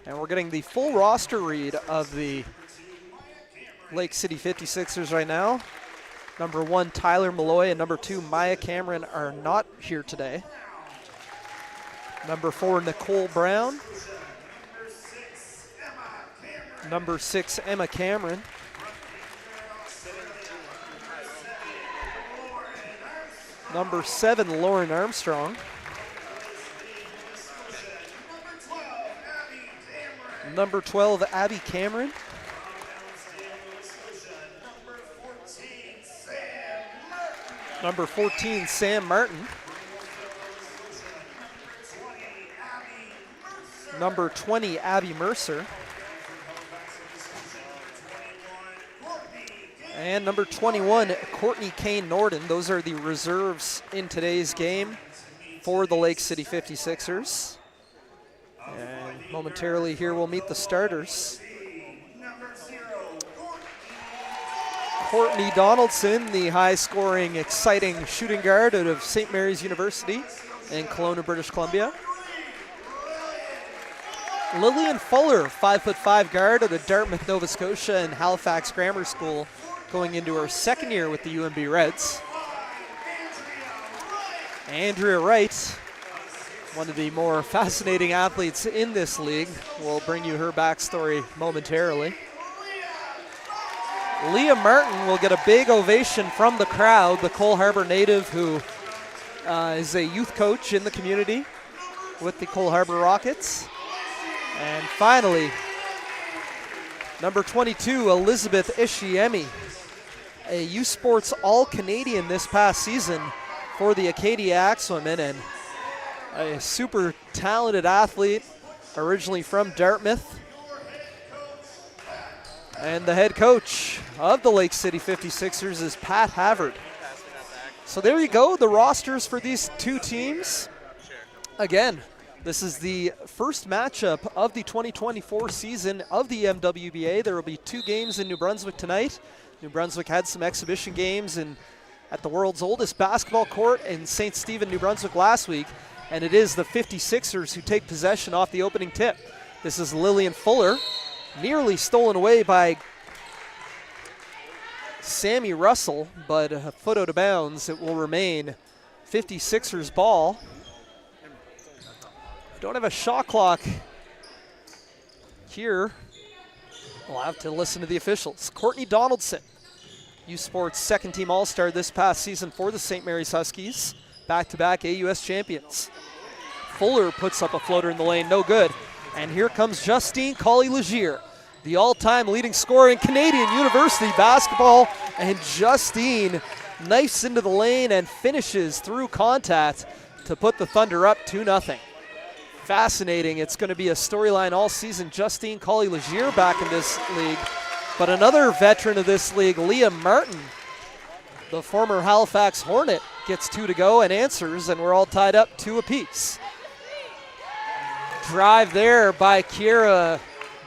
And we're getting the full roster read of the Lake City 56ers right now. Number 1, Tyler Malloy, and number 2, Maya Cameron are not here today. Number 4, Nicole Brown. Number 6, Emma Cameron. Number 7, Lauren Armstrong. Number 12, Abby Cameron. Number 14, Sam Martin. Number 20, Abby Mercer. And number 21, Courtney Kane Norden. Those are the reserves in today's game for the Lake City 56ers. And momentarily here we'll meet the starters. Courtney Donaldson, the high-scoring, exciting shooting guard out of St. Mary's University in Kelowna, British Columbia. Lillian Fuller, 5'5" guard out of Dartmouth, Nova Scotia and Halifax Grammar School, going into her second year with the UNB Reds. Andrea Wright, one of the more fascinating athletes in this league. We'll bring you her backstory momentarily. Leah Martin will get a big ovation from the crowd, the Cole Harbour native who is a youth coach in the community with the Cole Harbour Rockets. And finally, number 22, Elizabeth Ishiemi, a U Sports All-Canadian this past season for the Acadia Axewomen, and a super talented athlete, originally from Dartmouth. And the head coach of the Lake City 56ers is Pat Havard. So there you go, the rosters for these two teams. Again, this is the first matchup of the 2024 season of the MWBA. There will be 2 games in New Brunswick tonight. New Brunswick had some exhibition games at the world's oldest basketball court in St. Stephen, New Brunswick last week. And it is the 56ers who take possession off the opening tip. This is Lillian Fuller, nearly stolen away by Sammy Russell, but a foot out of bounds. It will remain 56ers ball. Don't have a shot clock here. We'll have to listen to the officials. Courtney Donaldson, U Sports second team All-Star this past season for the St. Mary's Huskies. Back-to-back AUS champions. Fuller puts up a floater in the lane, no good. And here comes Justine Colie-Leir, the all-time leading scorer in Canadian University basketball. And Justine knifes into the lane and finishes through contact to put the Thunder up 2-0. Fascinating. It's going to be a storyline all season. Justine Colie-Leir back in this league. But another veteran of this league, Leah Martin, the former Halifax Hornet, gets 2 to go and answers, and we're all tied up 2 apiece. Drive there by Kiera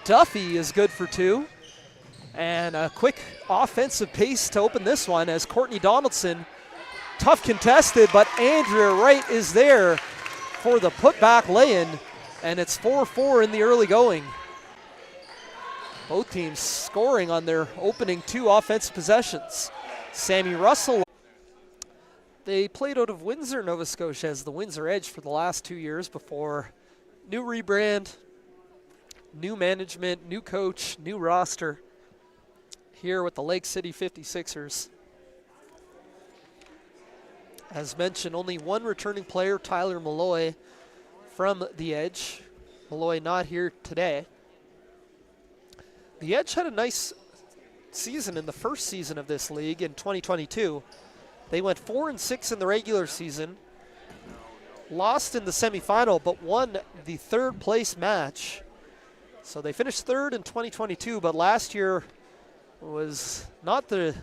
Duffy is good for 2. And a quick offensive pace to open this one as Courtney Donaldson, tough contested, but Andrea Wright is there for the putback lay-in, and it's 4-4 in the early going. Both teams scoring on their opening 2 offensive possessions. Sammy Russell, they played out of Windsor, Nova Scotia as the Windsor Edge for the last 2 years before new rebrand, new management, new coach, new roster here with the Lake City 56ers. As mentioned, only one returning player, Tyler Malloy, from the Edge. Malloy not here today. The Edge had a nice season in the first season of this league in 2022. They went 4-6 in the regular season, lost in the semifinal, but won the 3rd place match. So they finished 3rd in 2022, but last year was not the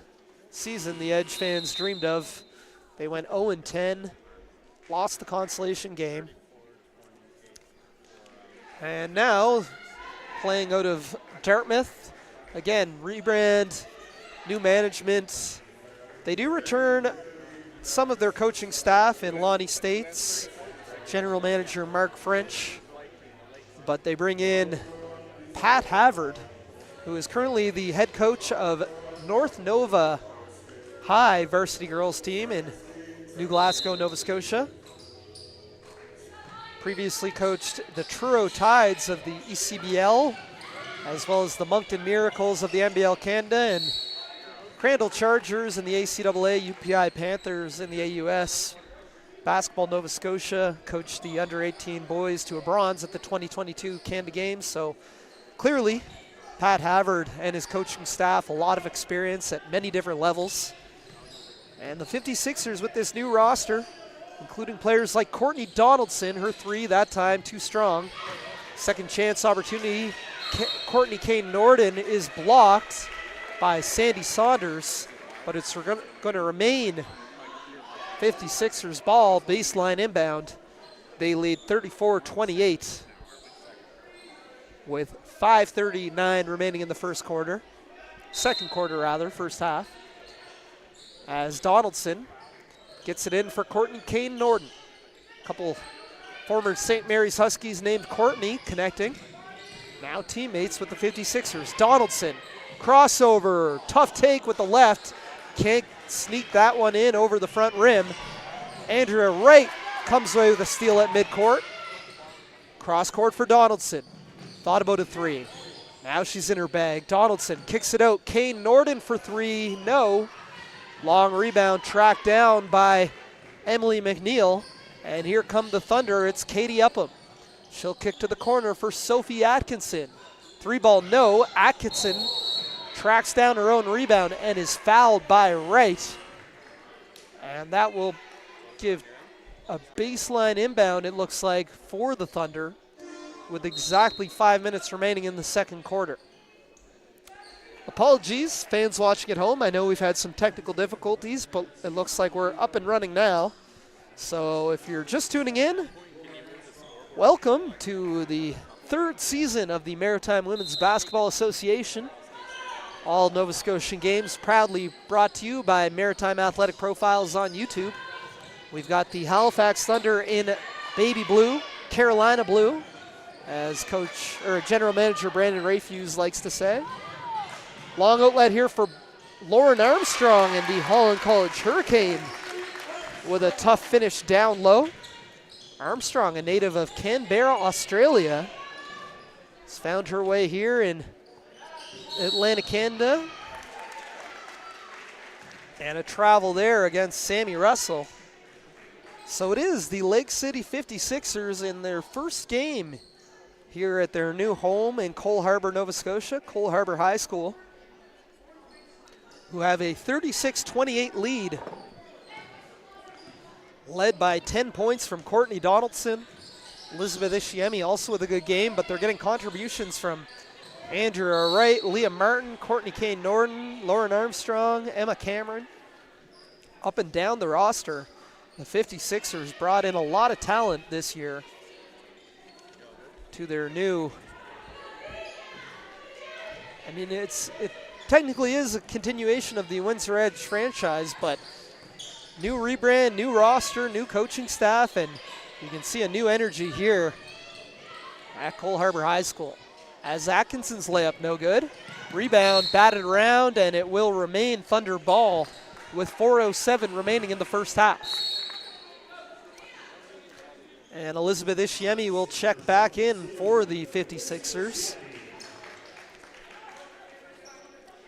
season the Edge fans dreamed of. They went 0-10, lost the consolation game. And now, playing out of Dartmouth, again, rebrand, new management. They do return some of their coaching staff in Lonnie States, general manager Mark French, but they bring in Pat Havard, who is currently the head coach of North Nova High varsity girls team in New Glasgow, Nova Scotia. Previously coached the Truro Tides of the ECBL, as well as the Moncton Miracles of the NBL Canada, and Crandall Chargers in the ACAA, UPI Panthers in the AUS. Basketball Nova Scotia coached the under-18 boys to a bronze at the 2022 Canada Games. So clearly, Pat Havard and his coaching staff, a lot of experience at many different levels. And the 56ers with this new roster, including players like Courtney Donaldson, her three that time too strong. Second chance opportunity, Courtney Kane Norden is blocked by Sandy Saunders, but it's going to remain 56ers ball, baseline inbound. They lead 34-28 with 5:39 remaining in the first quarter. Second quarter rather, first half. As Donaldson gets it in for Courtney Kane Norden. A couple former St. Mary's Huskies named Courtney connecting. Now teammates with the 56ers. Donaldson, crossover, tough take with the left. Can't sneak that one in over the front rim. Andrea Wright comes away with a steal at midcourt. Cross court for Donaldson. Thought about a three. Now she's in her bag. Donaldson kicks it out. Kane Norden for three, no. Long rebound tracked down by Emily McNeil. And here come the Thunder. It's Katie Upham. She'll kick to the corner for Sophie Atkinson. Three ball, no. Atkinson tracks down her own rebound and is fouled by Wright. And that will give a baseline inbound, it looks like, for the Thunder with exactly 5 minutes remaining in the second quarter. Apologies, fans watching at home. I know we've had some technical difficulties, but it looks like we're up and running now. So if you're just tuning in, welcome to the third season of the Maritime Women's Basketball Association. All Nova Scotian games proudly brought to you by Maritime Athletic Profiles on YouTube. We've got the Halifax Thunder in baby blue, Carolina blue, as General Manager Brandon Rayfuse likes to say. Long outlet here for Lauren Armstrong and the Holland College Hurricane with a tough finish down low. Armstrong, a native of Canberra, Australia, has found her way here in Atlantic, Canada. And a travel there against Sammy Russell. So it is the Lake City 56ers in their first game here at their new home in Cole Harbour, Nova Scotia, Cole Harbour High School, who have a 36-28 lead, led by 10 points from Courtney Donaldson. Elizabeth Ishiemi also with a good game, but they're getting contributions from Andrea Wright, Leah Martin, Courtney Kane Norden, Lauren Armstrong, Emma Cameron. Up and down the roster, the 56ers brought in a lot of talent this year to their new, it technically is a continuation of the Windsor Edge franchise, but new rebrand, new roster, new coaching staff, and you can see a new energy here at Cole Harbour High School. As Atkinson's layup no good. Rebound batted around, and it will remain Thunder ball with 4:07 remaining in the first half. And Elizabeth Ishiemi will check back in for the 56ers.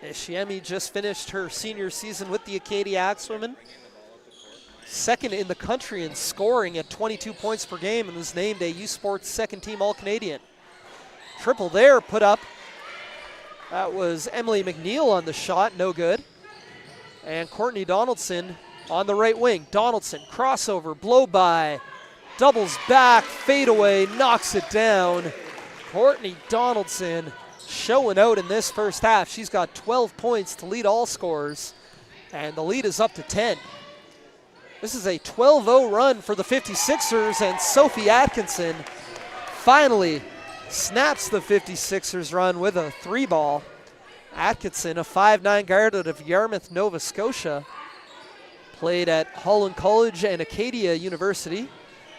Ishiemi just finished her senior season with the Acadia Axewomen. Second in the country in scoring at 22 points per game and was named a U Sports second team All-Canadian. Triple there put up. That was Emily McNeil on the shot, no good. And Courtney Donaldson on the right wing. Donaldson, crossover, blow by, doubles back, fade away, knocks it down. Courtney Donaldson showing out in this first half. She's got 12 points to lead all scorers, and the lead is up to 10. This is a 12-0 run for the 56ers, and Sophie Atkinson finally snaps the 56ers run with a three ball. Atkinson, a 5'9" guard out of Yarmouth, Nova Scotia, played at Holland College and Acadia University,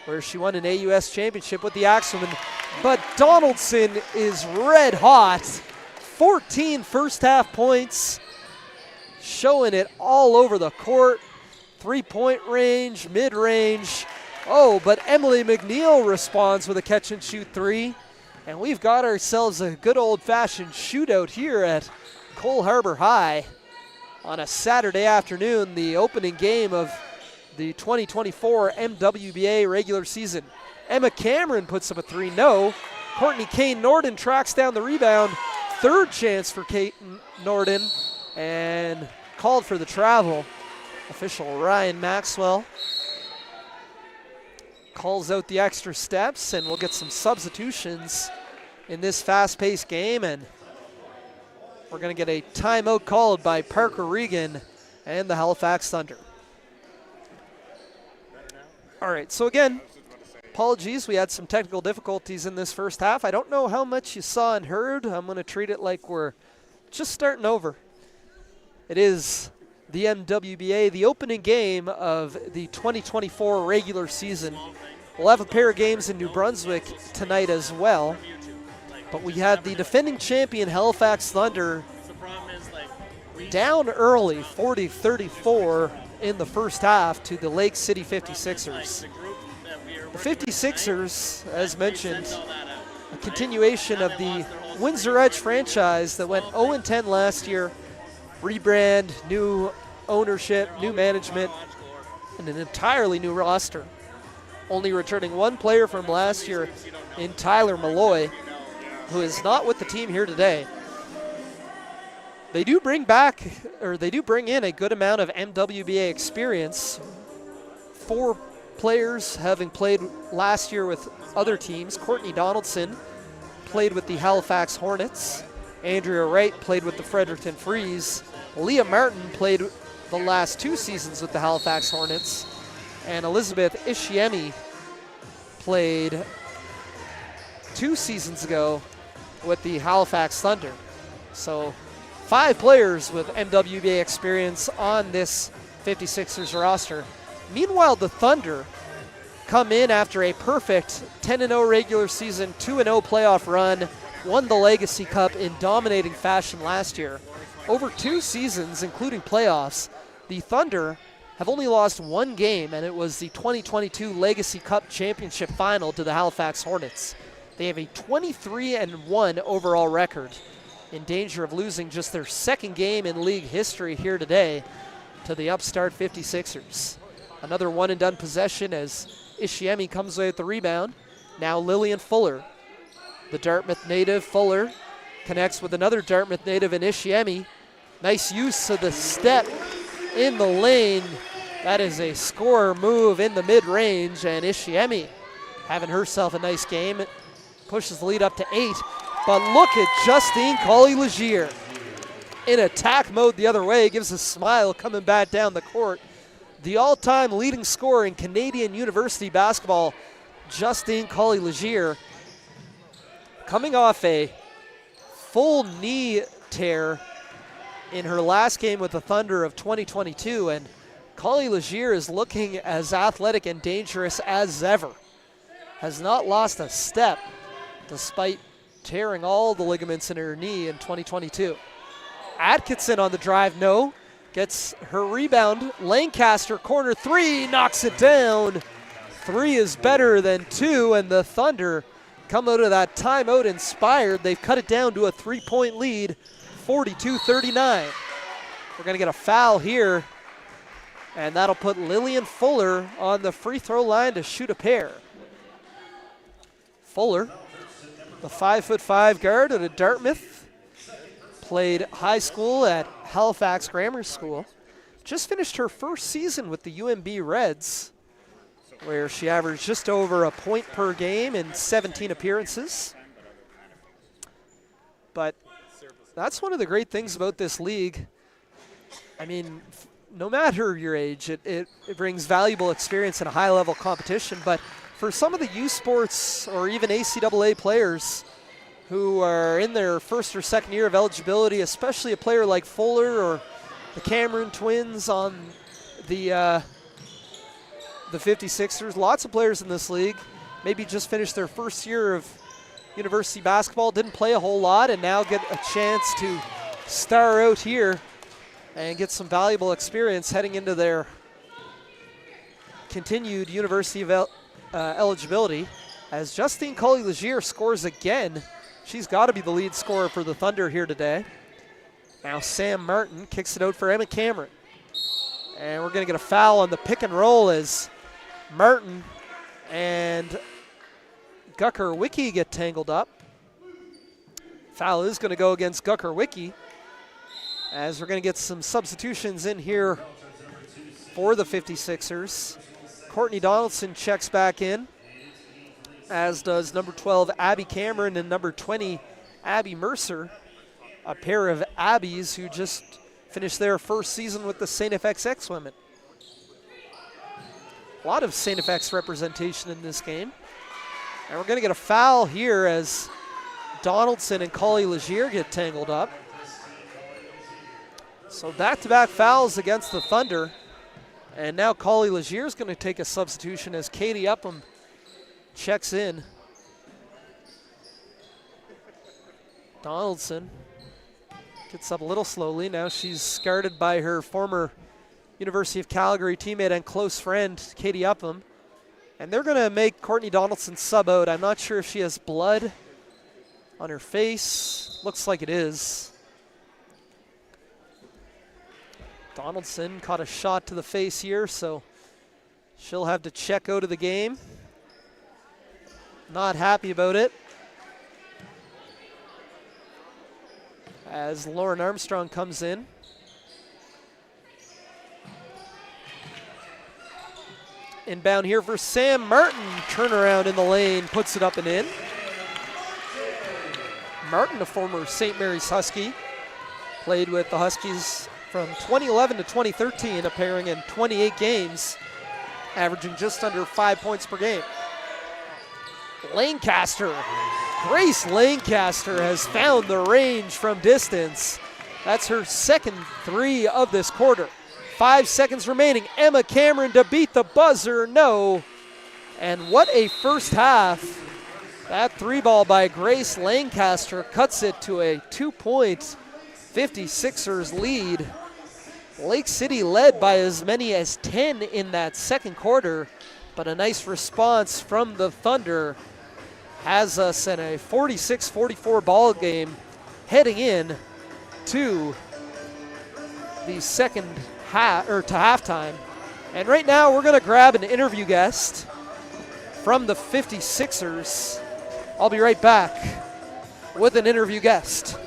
where she won an AUS championship with the Axewomen. but Donaldson is red hot. 14 first half points, showing it all over the court. 3-point range, mid-range. Oh, but Emily McNeil responds with a catch and shoot three. And we've got ourselves a good old-fashioned shootout here at Cole Harbour High on a Saturday afternoon, the opening game of the 2024 MWBA regular season. Emma Cameron puts up a three, no. Courtney Kane Norden tracks down the rebound. Third chance for Kate Norden, and called for the travel. Official Ryan Maxwell calls out the extra steps, and we'll get some substitutions in this fast-paced game, and we're going to get a timeout called by Parker Regan and the Halifax Thunder. All right, so again, apologies, we had some technical difficulties in this first half. I don't know how much you saw and heard. I'm going to treat it like we're just starting over. It is the MWBA, the opening game of the 2024 regular season. We'll have a pair of games in New Brunswick tonight as well. But we had the defending champion Halifax Thunder down early, 40-34 in the first half to the Lake City 56ers. The 56ers, as mentioned, a continuation of the Windsor Edge franchise that went 0-10 last year. Rebrand, new ownership, new management, and an entirely new roster. Only returning one player from last year in Tyler Malloy, who is not with the team here today. They do bring in a good amount of MWBA experience. 4 players having played last year with other teams. Courtney Donaldson played with the Halifax Hornets. Andrea Wright played with the Fredericton Freeze. Leah Martin played the last 2 seasons with the Halifax Hornets. And Elizabeth Ishiemi played 2 seasons ago with the Halifax Thunder. So 5 players with MWBA experience on this 56ers roster. Meanwhile, the Thunder come in after a perfect 10-0 regular season, 2-0 playoff run, won the Legacy Cup in dominating fashion last year. Over 2 seasons, including playoffs, the Thunder have only lost 1 game, and it was the 2022 Legacy Cup Championship Final to the Halifax Hornets. They have a 23-1 overall record, in danger of losing just their 2nd game in league history here today to the upstart 56ers. Another one-and-done possession as Ishiemi comes away with the rebound. Now Lillian Fuller, the Dartmouth native. Fuller connects with another Dartmouth native in Ishiemi. Nice use of the step in the lane. That is a scorer move in the mid-range, and Ishiemi having herself a nice game. It pushes the lead up to 8. But look at Justine Colie-Leir in attack mode the other way, gives a smile coming back down the court. The all-time leading scorer in Canadian University basketball, Justine Colie-Leir, coming off a full knee tear in her last game with the Thunder of 2022, and Colie-Leir is looking as athletic and dangerous as ever. Has not lost a step despite tearing all the ligaments in her knee in 2022. Atkinson on the drive, no. Gets her rebound. Lancaster, corner 3, knocks it down. 3 is better than 2, and the Thunder come out of that timeout inspired. They've cut it down to a 3-point lead, 42-39. We're going to get a foul here, and that'll put Lillian Fuller on the free throw line to shoot a pair. Fuller, the 5'5" guard out of Dartmouth, played high school at Halifax Grammar School. Just finished her first season with the UMB Reds, where she averaged just over a point per game in 17 appearances. But that's one of the great things about this league. I mean, no matter your age, it brings valuable experience in a high-level competition. But for some of the U Sports or even ACAA players who are in their 1st or 2nd year of eligibility, especially a player like Fuller or the Cameron twins on the 56ers, lots of players in this league maybe just finished their 1st year of University basketball, didn't play a whole lot, and now get a chance to star out here and get some valuable experience heading into their continued University of eligibility. As Justine Colie-Leir scores again, she's got to be the lead scorer for the Thunder here today. Now Sam Martin kicks it out for Emma Cameron. And we're going to get a foul on the pick and roll as Martin and Gucker-Wicki get tangled up. Foul is going to go against Gucker-Wicki, as we're going to get some substitutions in here for the 56ers. Courtney Donaldson checks back in, as does number 12 Abby Cameron and number 20 Abby Mercer, a pair of Abbies who just finished their first season with the St. FX women. A lot of St. FX representation in this game. And we're going to get a foul here as Donaldson and Colie-Leir get tangled up. So back-to-back fouls against the Thunder. And now Colie-Leir is going to take a substitution as Katie Upham checks in. Donaldson gets up a little slowly. Now she's guarded by her former University of Calgary teammate and close friend, Katie Upham. And they're going to make Courtney Donaldson sub out. I'm not sure if she has blood on her face. Looks like it is. Donaldson caught a shot to the face here, so she'll have to check out of the game. Not happy about it. As Lauren Armstrong comes in. Inbound here for Sam Martin. Turnaround in the lane, puts it up and in. Martin, a former St. Mary's Husky, played with the Huskies from 2011 to 2013, appearing in 28 games, averaging just under 5 points per game. Lancaster, Grace Lancaster has found the range from distance. That's her second three of this quarter. 5 seconds remaining. Emma Cameron to beat the buzzer, no. And what a first half. That three ball by Grace Lancaster cuts it to a 2-point 56ers lead. Lake City led by as many as 10 in that second quarter, but a nice response from the Thunder has us in a 46-44 ball game heading in to the second half, or to halftime. And right now we're going to grab an interview guest from the 56ers. I'll be right back with an interview guest.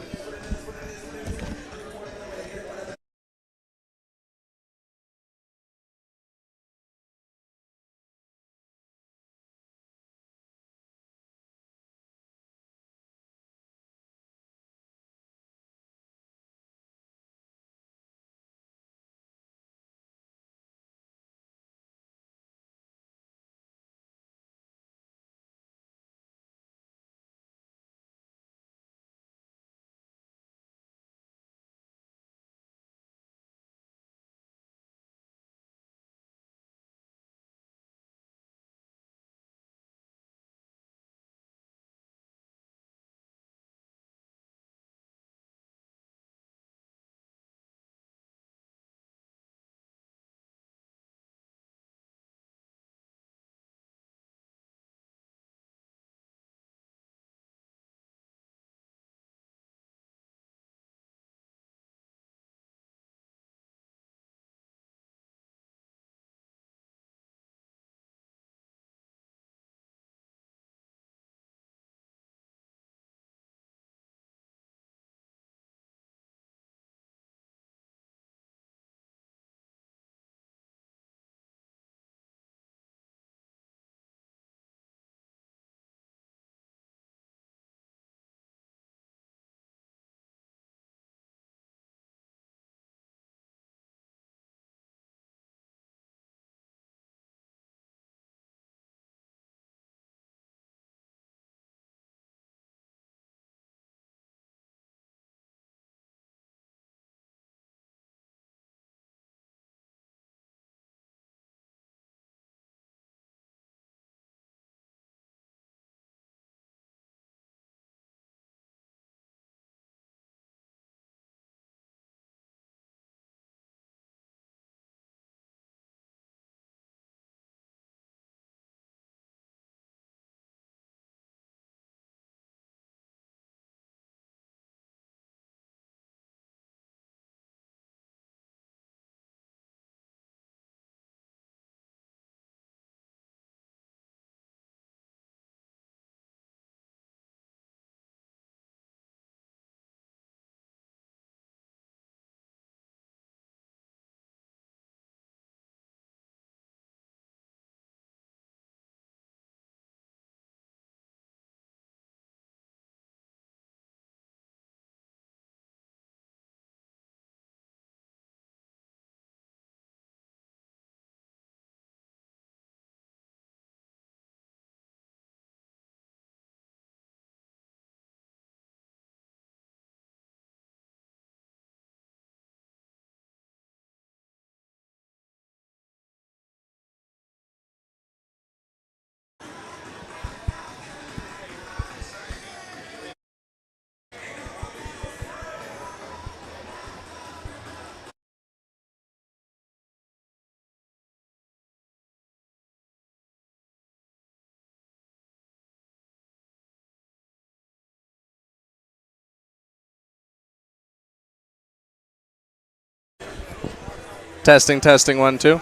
Testing, testing, 1, 2.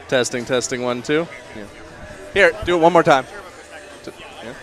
Testing, testing, 1, 2. Yeah. Here, do it one more time. Yeah.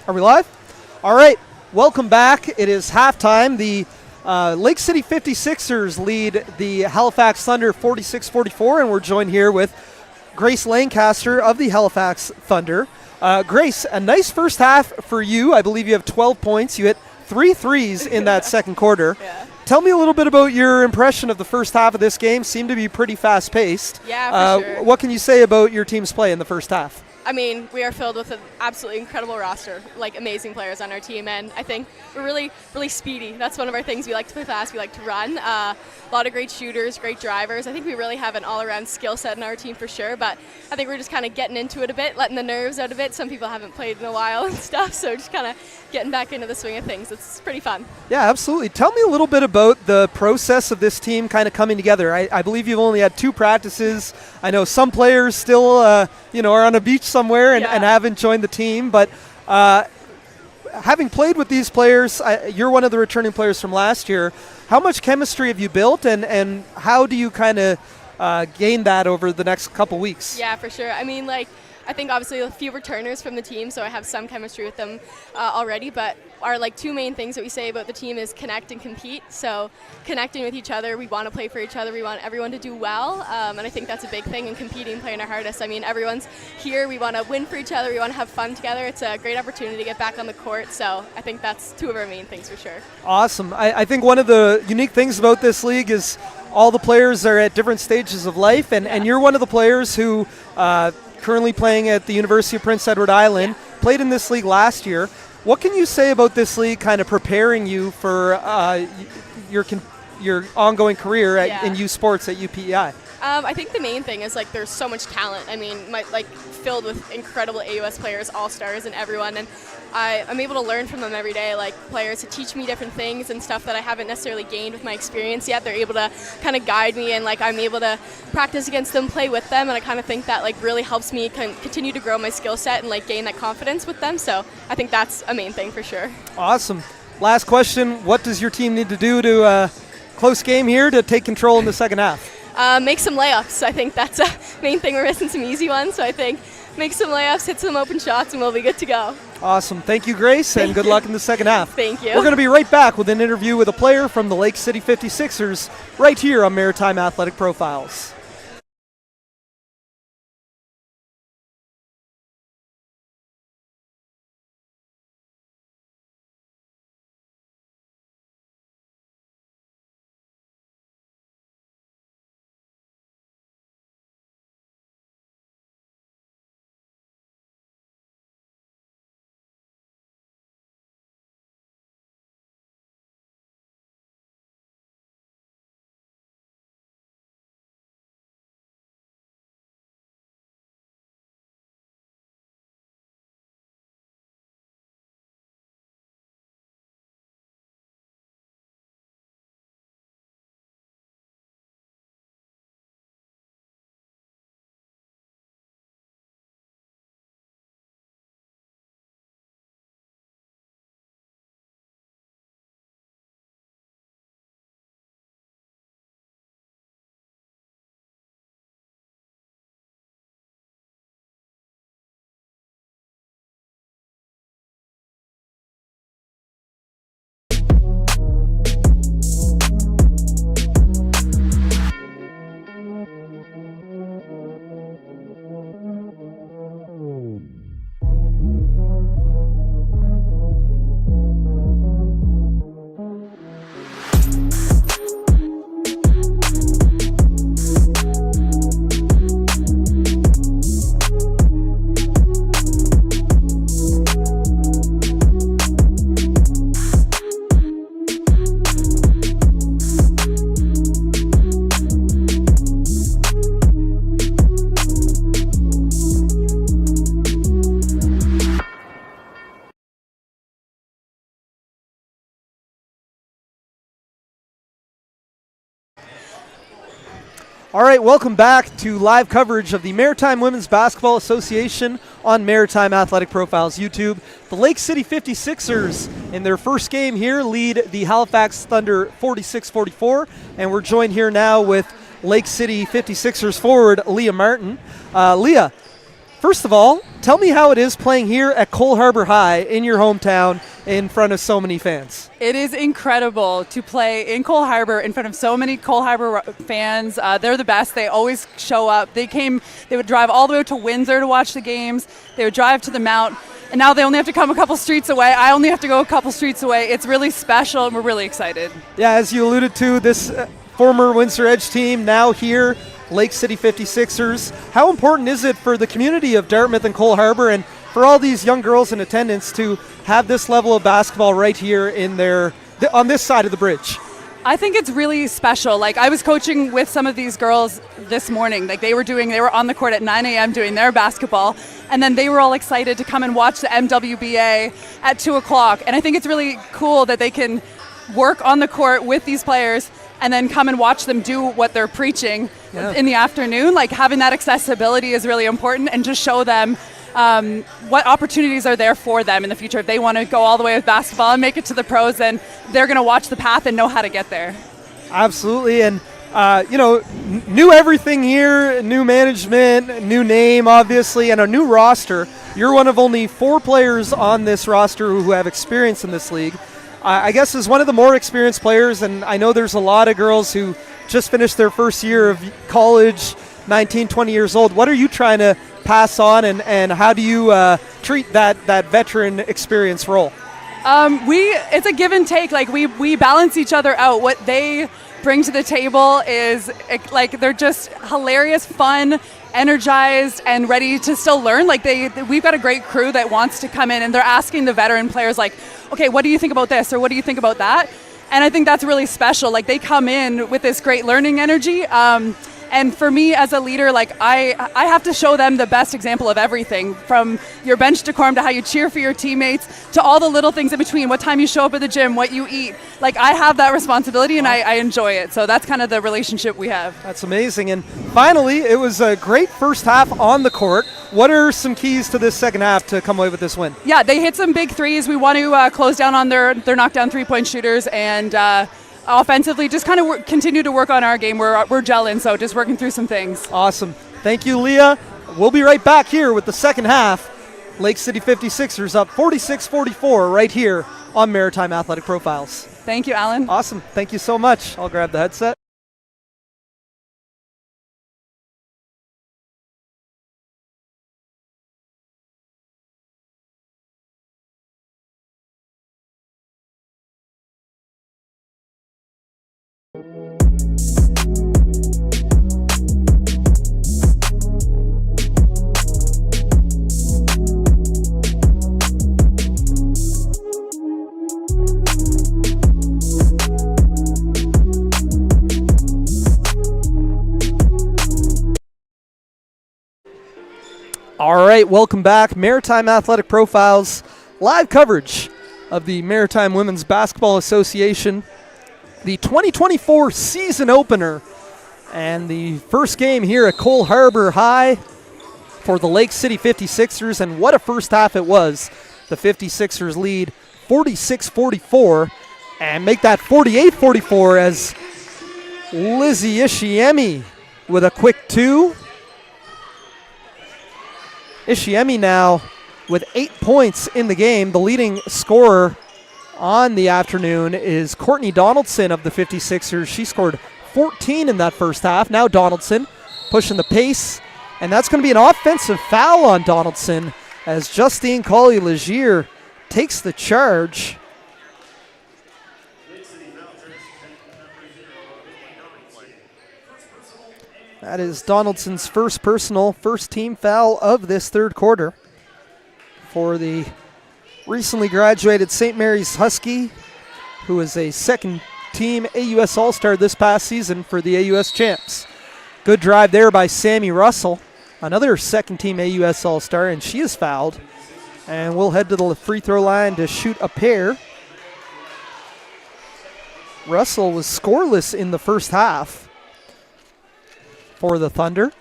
Are we live? All right, welcome back. It is halftime. The Lake City 56ers lead the Halifax Thunder 46-44, and we're joined here with Grace Lancaster of the Halifax Thunder. Grace, a nice first half for you. I believe you have 12 points. You hit 3 threes in that second quarter. Yeah. Tell me a little bit about your impression of the first half of this game. Seemed to be pretty fast-paced. Yeah, for sure. What can you say about your team's play in the first half? I mean, we are filled with an absolutely incredible roster, like amazing players on our team, and I think we're really, really speedy. That's one of our things. We like to play fast, we like to run. A lot of great shooters, great drivers. I think we really have an all-around skill set in our team for sure, but I think we're just kind of getting into it a bit, letting the nerves out a bit. Some people haven't played in a while and stuff, so just kind of getting back into the swing of things. It's pretty fun. Yeah, absolutely. Tell me a little bit about the process of this team kind of coming together. I believe you've only had 2 practices. I know some players still, are on a beach somewhere and haven't joined the team. But having played with these players, you're one of the returning players from last year. How much chemistry have you built, and how do you kind of gain that over the next couple weeks? Yeah, for sure. I mean, I think obviously a few returners from the team, so I have some chemistry with them already, but our 2 main things that we say about the team is connect and compete. So connecting with each other, we want to play for each other, we want everyone to do well, and I think that's a big thing, and competing, playing our hardest. I mean, everyone's here, we want to win for each other, we want to have fun together. It's a great opportunity to get back on the court, so I think that's 2 of our main things for sure. Awesome. I think one of the unique things about this league is all the players are at different stages of life, and you're one of the players who currently playing at the University of Prince Edward Island, played in this league last year. What can you say about this league kind of preparing you for your ongoing career in youth sports at UPEI? I think the main thing is there's so much talent. I mean, filled with incredible AUS players, all-stars and everyone, and I'm able to learn from them every day, like players who teach me different things and stuff that I haven't necessarily gained with my experience yet. They're able to kind of guide me, and like I'm able to practice against them, play with them, and I kind of think that like really helps me continue to grow my skill set and like gain that confidence with them. So I think that's a main thing for sure. Awesome. Last question, what does your team need to do to close game here to take control in the second half? Make some layups. I think that's a main thing. We're missing some easy ones, so I think make some layups, hit some open shots, and we'll be good to go. Awesome. Thank you, Grace, and good luck in the second half. Thank you. We're going to be right back with an interview with a player from the Lake City 56ers right here on Maritime Athletic Profiles. All right, welcome back to live coverage of the Maritime Women's Basketball Association on Maritime Athletic Profiles YouTube. The Lake City 56ers in their first game here lead the Halifax Thunder 46-44, and we're joined here now with Lake City 56ers forward Leah Martin. Leah, first of all, tell me how it is playing here at Cole Harbour High in your hometown in front of so many fans. It is incredible to play in Cole Harbour in front of so many Cole Harbour fans. They're the best. They always show up. They would drive all the way to Windsor to watch the games. They would drive to the Mount, and now they only have to come a couple streets away. I only have to go a couple streets away. It's really special, and we're really excited. Yeah, as you alluded to, this former Windsor Edge team now here, Lake City 56ers. How important is it for the community of Dartmouth and Cole Harbour and for all these young girls in attendance to have this level of basketball right here on this side of the bridge? I think it's really special. Like, I was coaching with some of these girls this morning. Like, they were on the court at 9 a.m. doing their basketball, and then they were all excited to come and watch the MWBA at 2 o'clock. And I think it's really cool that they can work on the court with these players and then come and watch them do what they're preaching in the afternoon. Like, having that accessibility is really important, and just show them what opportunities are there for them in the future. If they want to go all the way with basketball and make it to the pros, then they're going to watch the path and know how to get there. Absolutely. And new everything here, new management, new name, obviously, and a new roster. You're one of only 4 players on this roster who have experience in this league. I guess as one of the more experienced players, and I know there's a lot of girls who just finished their first year of college, 19, 20 years old. What are you trying to pass on, and how do you treat that veteran experience role? It's a give and take. Like, we balance each other out. What they bring to the table is like they're just hilarious, fun, energized, and ready to still learn. Like, we've got a great crew that wants to come in, and they're asking the veteran players, like, okay, what do you think about this, or what do you think about that? And I think that's really special. Like, they come in with this great learning energy, And for me as a leader, like I have to show them the best example of everything, from your bench decorum to how you cheer for your teammates to all the little things in between, what time you show up at the gym, what you eat. Like I have that responsibility and I enjoy it. So that's kind of the relationship we have. That's amazing. And finally, it was a great first half on the court. What are some keys to this second half to come away with this win? Yeah, they hit some big threes. We want to close down on their knockdown three-point shooters, and offensively just kind of continue to work on our game. We're gelling, so just working through some things. Awesome. Thank you, Leah. We'll be right back here with the second half. Lake City 56ers up 46-44 right here on Maritime Athletic Profiles. Thank you, Alan. Awesome. Thank you so much. I'll grab the headset. All right, welcome back. Maritime Athletic Profiles, live coverage of the Maritime Women's Basketball Association, the 2024 season opener, and the first game here at Cole Harbor High for the Lake City 56ers, and what a first half it was. The 56ers lead 46-44 and make that 48-44 as Lizzie Ishiemi with a quick two. Ishiemi now with 8 points in the game. The leading scorer on the afternoon is Courtney Donaldson of the 56ers. She scored 14 in that first half. Now Donaldson pushing the pace, and that's going to be an offensive foul on Donaldson as Justine Colie-Leir takes the charge. That is Donaldson's first personal, first team foul of this third quarter for the recently graduated St. Mary's Husky, who is a second team AUS All-Star this past season for the AUS champs. Good drive there by Sammy Russell, another second team AUS All-Star, and she is fouled. And we'll head to the free throw line to shoot a pair. Russell was scoreless in the first half for the Thunder,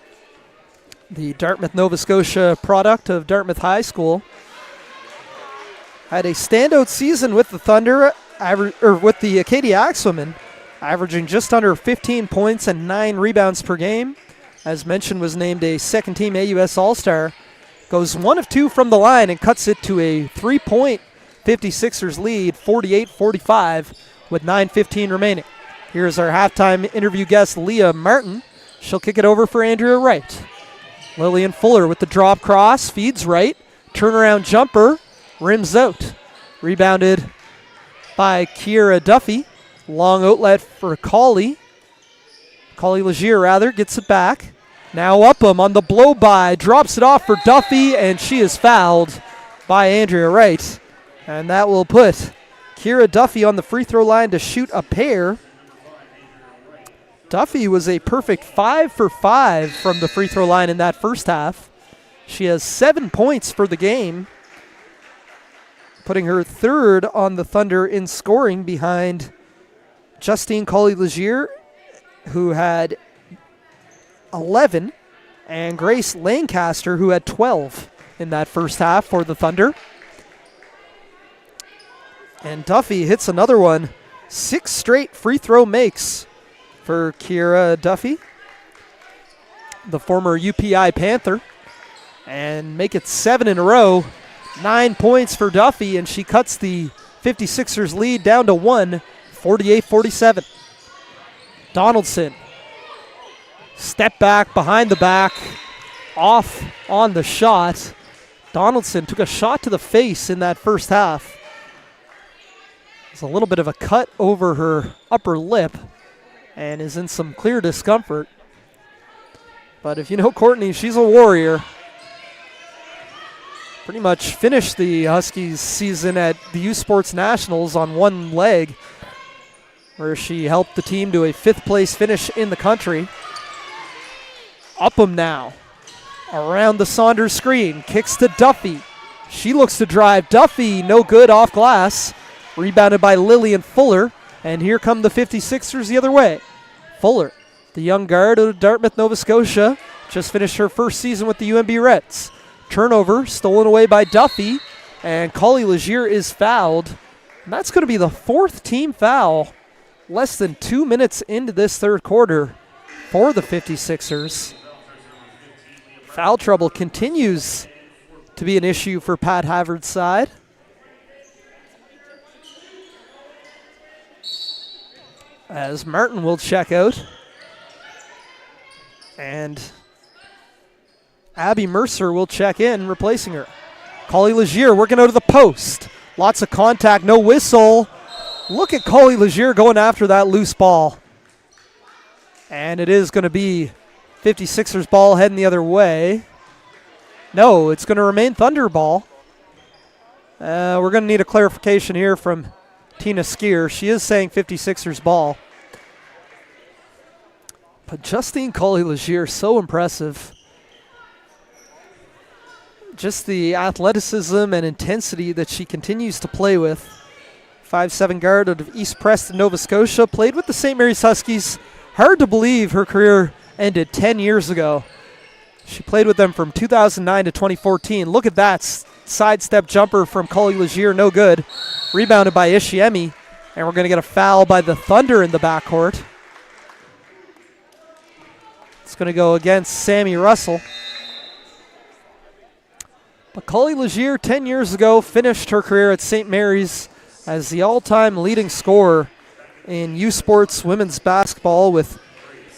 the Dartmouth, Nova Scotia product of Dartmouth High School. Had a standout season with the Thunder, with the Acadia Axewomen, averaging just under 15 points and 9 rebounds per game. As mentioned, was named a second-team AUS All-Star. Goes 1 of 2 from the line and cuts it to a 3-point 56ers lead, 48-45, with 9:15 remaining. Here's our halftime interview guest, Leah Martin. She'll kick it over for Andrea Wright. Lillian Fuller with the drop cross, feeds Wright. Turnaround jumper, rims out. Rebounded by Kiera Duffy. Long outlet for Colie-Leir gets it back. Now Upham on the blow-by, drops it off for Duffy, and she is fouled by Andrea Wright. And that will put Kiera Duffy on the free throw line to shoot a pair. Duffy was a perfect 5 for 5 from the free throw line in that first half. She has 7 points for the game, putting her third on the Thunder in scoring behind Justine Colie-Leir, who had 11, and Grace Lancaster, who had 12 in that first half for the Thunder. And Duffy hits another one. 6 straight free throw makes for Kiera Duffy, the former UPI Panther, and make it 7 in a row. 9 points for Duffy, and she cuts the 56ers lead down to 1, 48-47. Donaldson, step back, behind the back, off on the shot. Donaldson took a shot to the face in that first half. There's a little bit of a cut over her upper lip and is in some clear discomfort. But if you know Courtney, she's a warrior. Pretty much finished the Huskies season at the U Sports Nationals on one leg, where she helped the team to a 5th place finish in the country. Upham now. Around the Saunders screen. Kicks to Duffy. She looks to drive. Duffy, no good, off glass. Rebounded by Lillian Fuller. And here come the 56ers the other way. Fuller, the young guard of Dartmouth, Nova Scotia, just finished her first season with the UNB Reds. Turnover, stolen away by Duffy. And Colie-Leir is fouled. And that's going to be the fourth team foul less than 2 minutes into this third quarter for the 56ers. Foul trouble continues to be an issue for Pat Havard's side. As Martin will check out. And Abby Mercer will check in, replacing her. Colie-Leir working out of the post. Lots of contact, no whistle. Look at Colie-Leir going after that loose ball. And it is going to be 56ers ball heading the other way. No, it's going to remain Thunder ball. We're going to need a clarification here from Tina Skier. She is saying 56ers ball. But Justine Colie-Leir, so impressive. Just the athleticism and intensity that she continues to play with. 5'7" guard out of East Preston, Nova Scotia. Played with the St. Mary's Huskies. Hard to believe her career ended 10 years ago. She played with them from 2009 to 2014. Look at that sidestep jumper from Colie-Leir, no good. Rebounded by Ishiemi. And we're going to get a foul by the Thunder in the backcourt. It's going to go against Sammy Russell. But Colie-Leir, 10 years ago, finished her career at St. Mary's as the all-time leading scorer in U Sports women's basketball with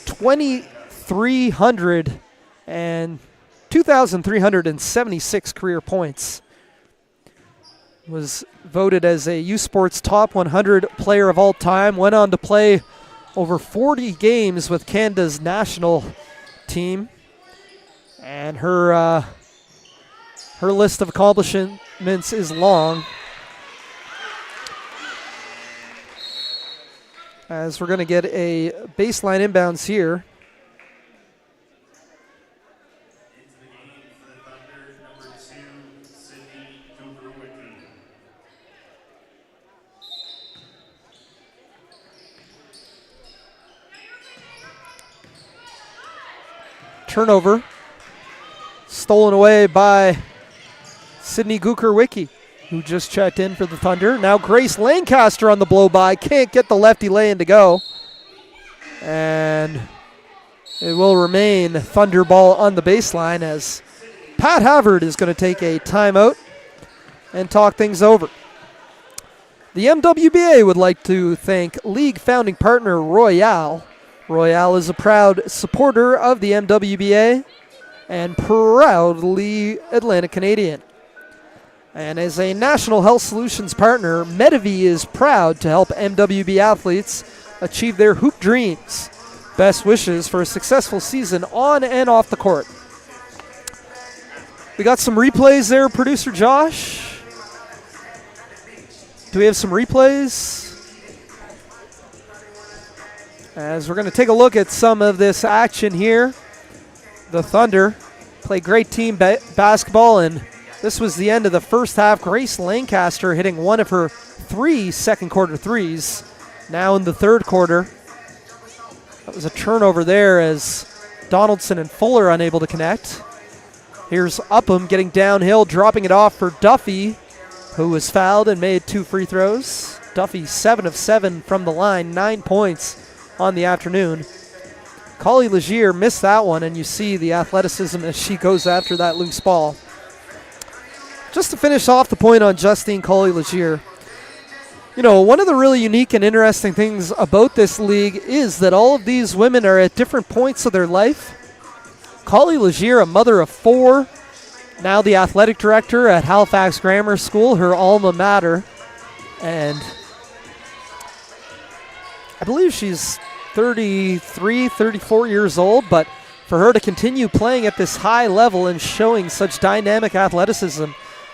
2,376 career points. Was voted as a U Sports top 100 player of all time. Went on to play over 40 games with Canada's national team. And her list of accomplishments is long. As we're going to get a baseline inbounds here. Turnover. Stolen away by Sydney Guker-Wicki, who just checked in for the Thunder. Now Grace Lancaster on the blow-by. Can't get the lefty lay-in to go. And it will remain Thunder ball on the baseline as Pat Havard is going to take a timeout and talk things over. The MWBA would like to thank league founding partner Royale. Royale is a proud supporter of the MWBA and proudly Atlantic Canadian. And as a National Health Solutions partner, Medivy is proud to help MWB athletes achieve their hoop dreams. Best wishes for a successful season on and off the court. We got some replays there, producer Josh. Do we have some replays? As we're going to take a look at some of this action here. The Thunder play great team basketball, and this was the end of the first half. Grace Lancaster hitting one of her 3 second quarter threes. Now in the third quarter. That was a turnover there as Donaldson and Fuller unable to connect. Here's Upham getting downhill, dropping it off for Duffy, who was fouled and made 2 free throws. Duffy 7 of 7 from the line, 9 points on the afternoon. Colie-Leir missed that one, and you see the athleticism as she goes after that loose ball. Just to finish off the point on Justine Colie-Leir, you know, one of the really unique and interesting things about this league is that all of these women are at different points of their life. Colie-Leir, a mother of 4, now the athletic director at Halifax Grammar School, her alma mater, and I believe she's 33, 34 years old, but for her to continue playing at this high level and showing such dynamic athleticism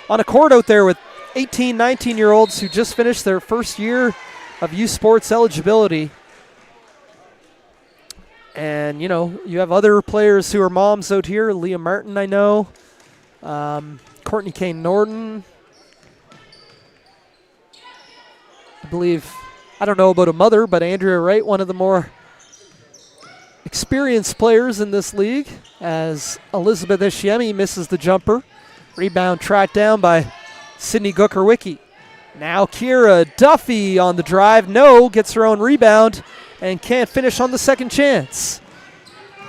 on a court out there with 18, 19-year-olds who just finished their first year of U Sports eligibility. And, you know, you have other players who are moms out here. Leah Martin, I know. Courtney Kane Norton. I believe, I don't know about a mother, but Andrea Wright, one of the more experienced players in this league, as Elizabeth Ishiemi misses the jumper. Rebound tracked down by Sydney Gooker-Wicki. Now Kira Duffy on the drive. No, gets her own rebound and can't finish on the second chance.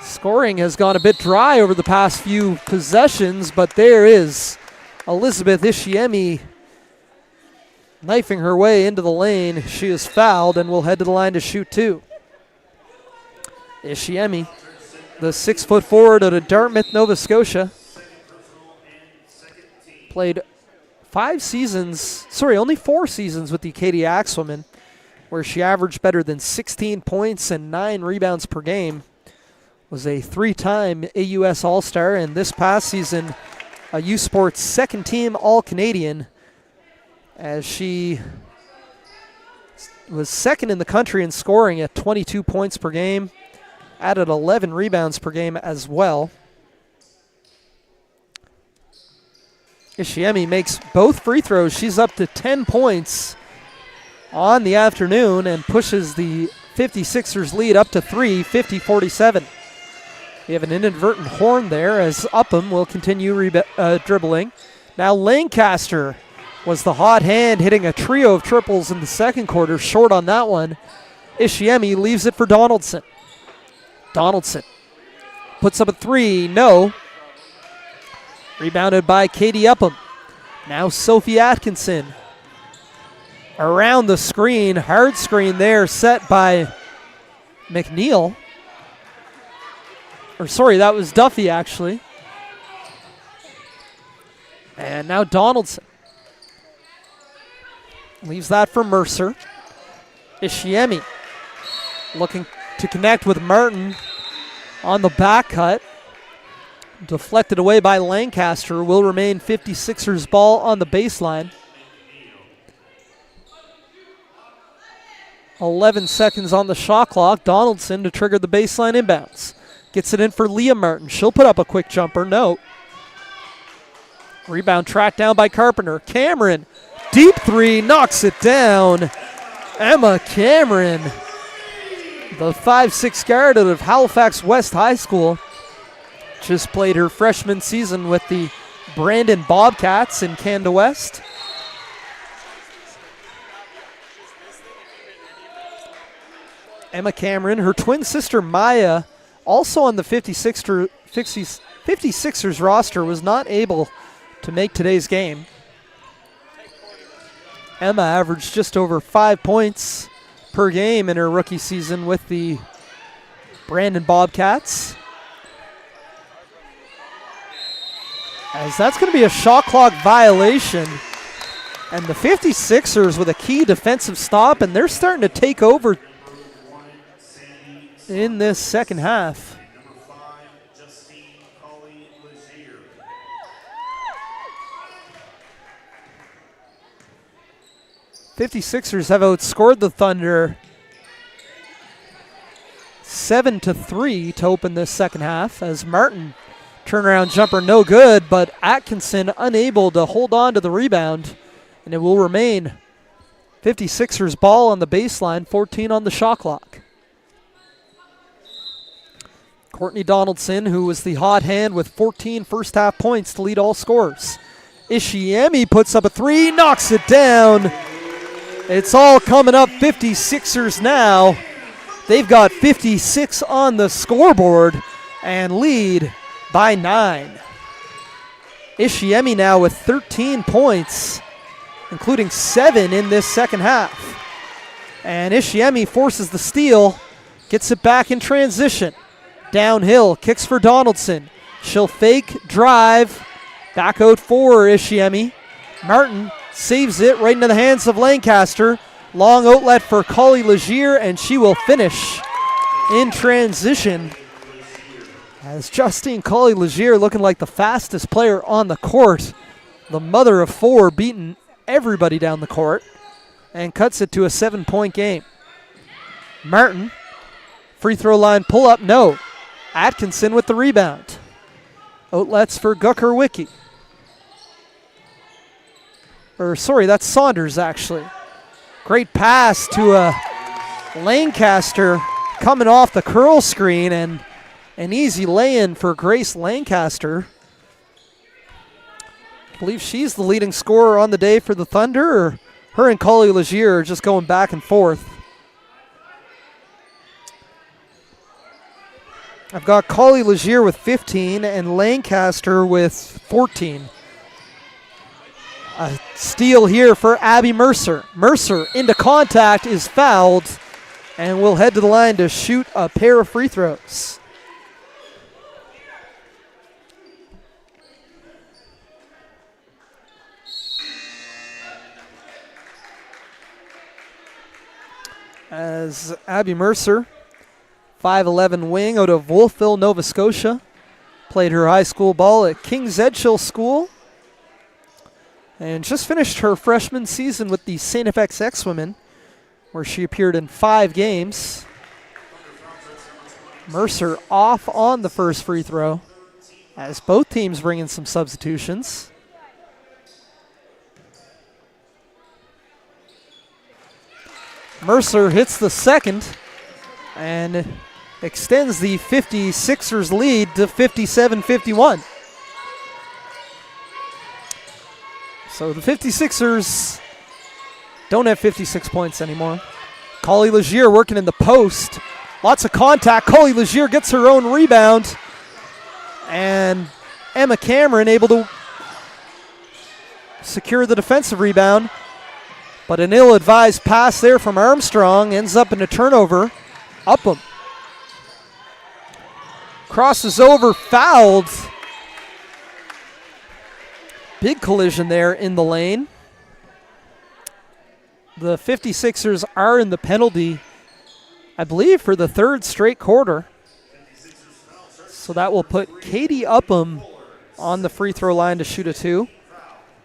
Scoring has gone a bit dry over the past few possessions, but there is Elizabeth Ishiemi knifing her way into the lane. She is fouled and will head to the line to shoot two. Ishiemi, the 6-foot forward out of Dartmouth, Nova Scotia, played only 4 seasons with the Acadia Axwomen, where she averaged better than 16 points and 9 rebounds per game. Was a 3-time AUS All-Star, and this past season a U Sports second-team All-Canadian, as she was second in the country in scoring at 22 points per game, added 11 rebounds per game as well. Ishiemi makes both free throws. She's up to 10 points on the afternoon and pushes the 56ers lead up to 3, 50-47. We have an inadvertent horn there as Upham will continue dribbling. Now Lancaster was the hot hand, hitting a trio of triples in the second quarter. Short on that one. Ishiemi leaves it for Donaldson. Donaldson puts up a 3. No. Rebounded by Katie Upham. Now Sophie Atkinson. Around the screen. Hard screen there set by McNeil. Or sorry, that was Duffy actually. And now Donaldson. Leaves that for Mercer. Ishiemi looking to connect with Martin on the back cut. Deflected away by Lancaster. Will remain 56ers ball on the baseline. 11 seconds on the shot clock. Donaldson to trigger the baseline inbounds. Gets it in for Leah Martin. She'll put up a quick jumper. No. Rebound tracked down by Carpenter. Cameron, deep 3, knocks it down. Emma Cameron, the 5'6" guard out of Halifax West High School, just played her freshman season with the Brandon Bobcats in Canada West. Emma Cameron, her twin sister Maya, also on the 56ers roster, was not able to make today's game. Emma averaged just over 5 points per game in her rookie season with the Brandon Bobcats. As that's going to be a shot clock violation. And the 56ers with a key defensive stop, and they're starting to take over in this second half. 56ers have outscored the Thunder 7-3 to open this second half, as Martin turnaround jumper no good, but Atkinson unable to hold on to the rebound, and it will remain 56ers ball on the baseline, 14 on the shot clock. Courtney Donaldson, who was the hot hand with 14 first half points to lead all scorers. Ishiemi puts up a 3, knocks it down. It's all coming up 56ers now. They've got 56 on the scoreboard and lead by 9. Ishiemi now with 13 points, including 7 in this second half. And Ishiemi forces the steal, gets it back in transition. Downhill, kicks for Donaldson. She'll fake, drive, back out for Ishiemi. Martin saves it right into the hands of Lancaster. Long outlet for Colie-Leir, and she will finish in transition. As Justine Colie-Leir, looking like the fastest player on the court, the mother of 4, beating everybody down the court, and cuts it to a 7-point game. Martin Free throw line pull up, no. Atkinson with the rebound. Outlets for Gucker-Wicki. Or sorry, that's Saunders actually. Great pass to Lancaster coming off the curl screen, and an easy lay-in for Grace Lancaster. I believe she's the leading scorer on the day for the Thunder, or her and Colie-Leir are just going back and forth. I've got Colie-Leir with 15 and Lancaster with 14. A steal here for Abby Mercer. Mercer into contact, is fouled, and will head to the line to shoot a pair of free throws. As Abby Mercer, 5'11" wing out of Wolfville, Nova Scotia, played her high school ball at King's Edgehill School, and just finished her freshman season with the St. FX X-Women, where she appeared in 5 games. Mercer off on the first free throw, as both teams bring in some substitutions. Mercer hits the second and extends the 56ers lead to 57-51. So the 56ers don't have 56 points anymore. Colie-Leir working in the post. Lots of contact. Colie-Leir gets her own rebound. And Emma Cameron able to secure the defensive rebound. But an ill-advised pass there from Armstrong ends up in a turnover. Upham crosses over, fouled. Big collision there in the lane. The 56ers are in the penalty, I believe, for the 3rd straight quarter. So that will put Katie Upham on the free throw line to shoot a 2.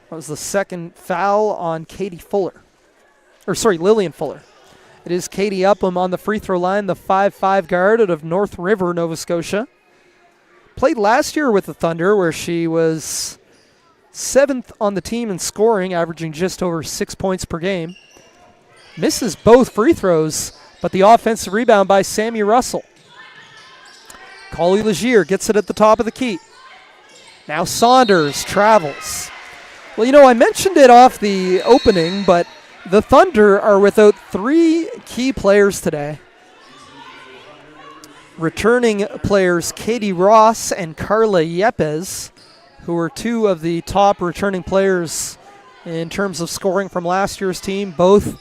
That was the 2nd foul on Katie Fuller. Or sorry, Lillian Fuller. It is Katie Upham on the free throw line, the 5'5" guard out of North River, Nova Scotia. Played last year with the Thunder, where she was 7th on the team in scoring, averaging just over 6 points per game. Misses both free throws, but the offensive rebound by Sammy Russell. Colie-Leir gets it at the top of the key. Now Saunders travels. Well, you know, I mentioned it off the opening, but the Thunder are without 3 key players today. Returning players Katie Ross and Carla Yepes, who are 2 of the top returning players in terms of scoring from last year's team. Both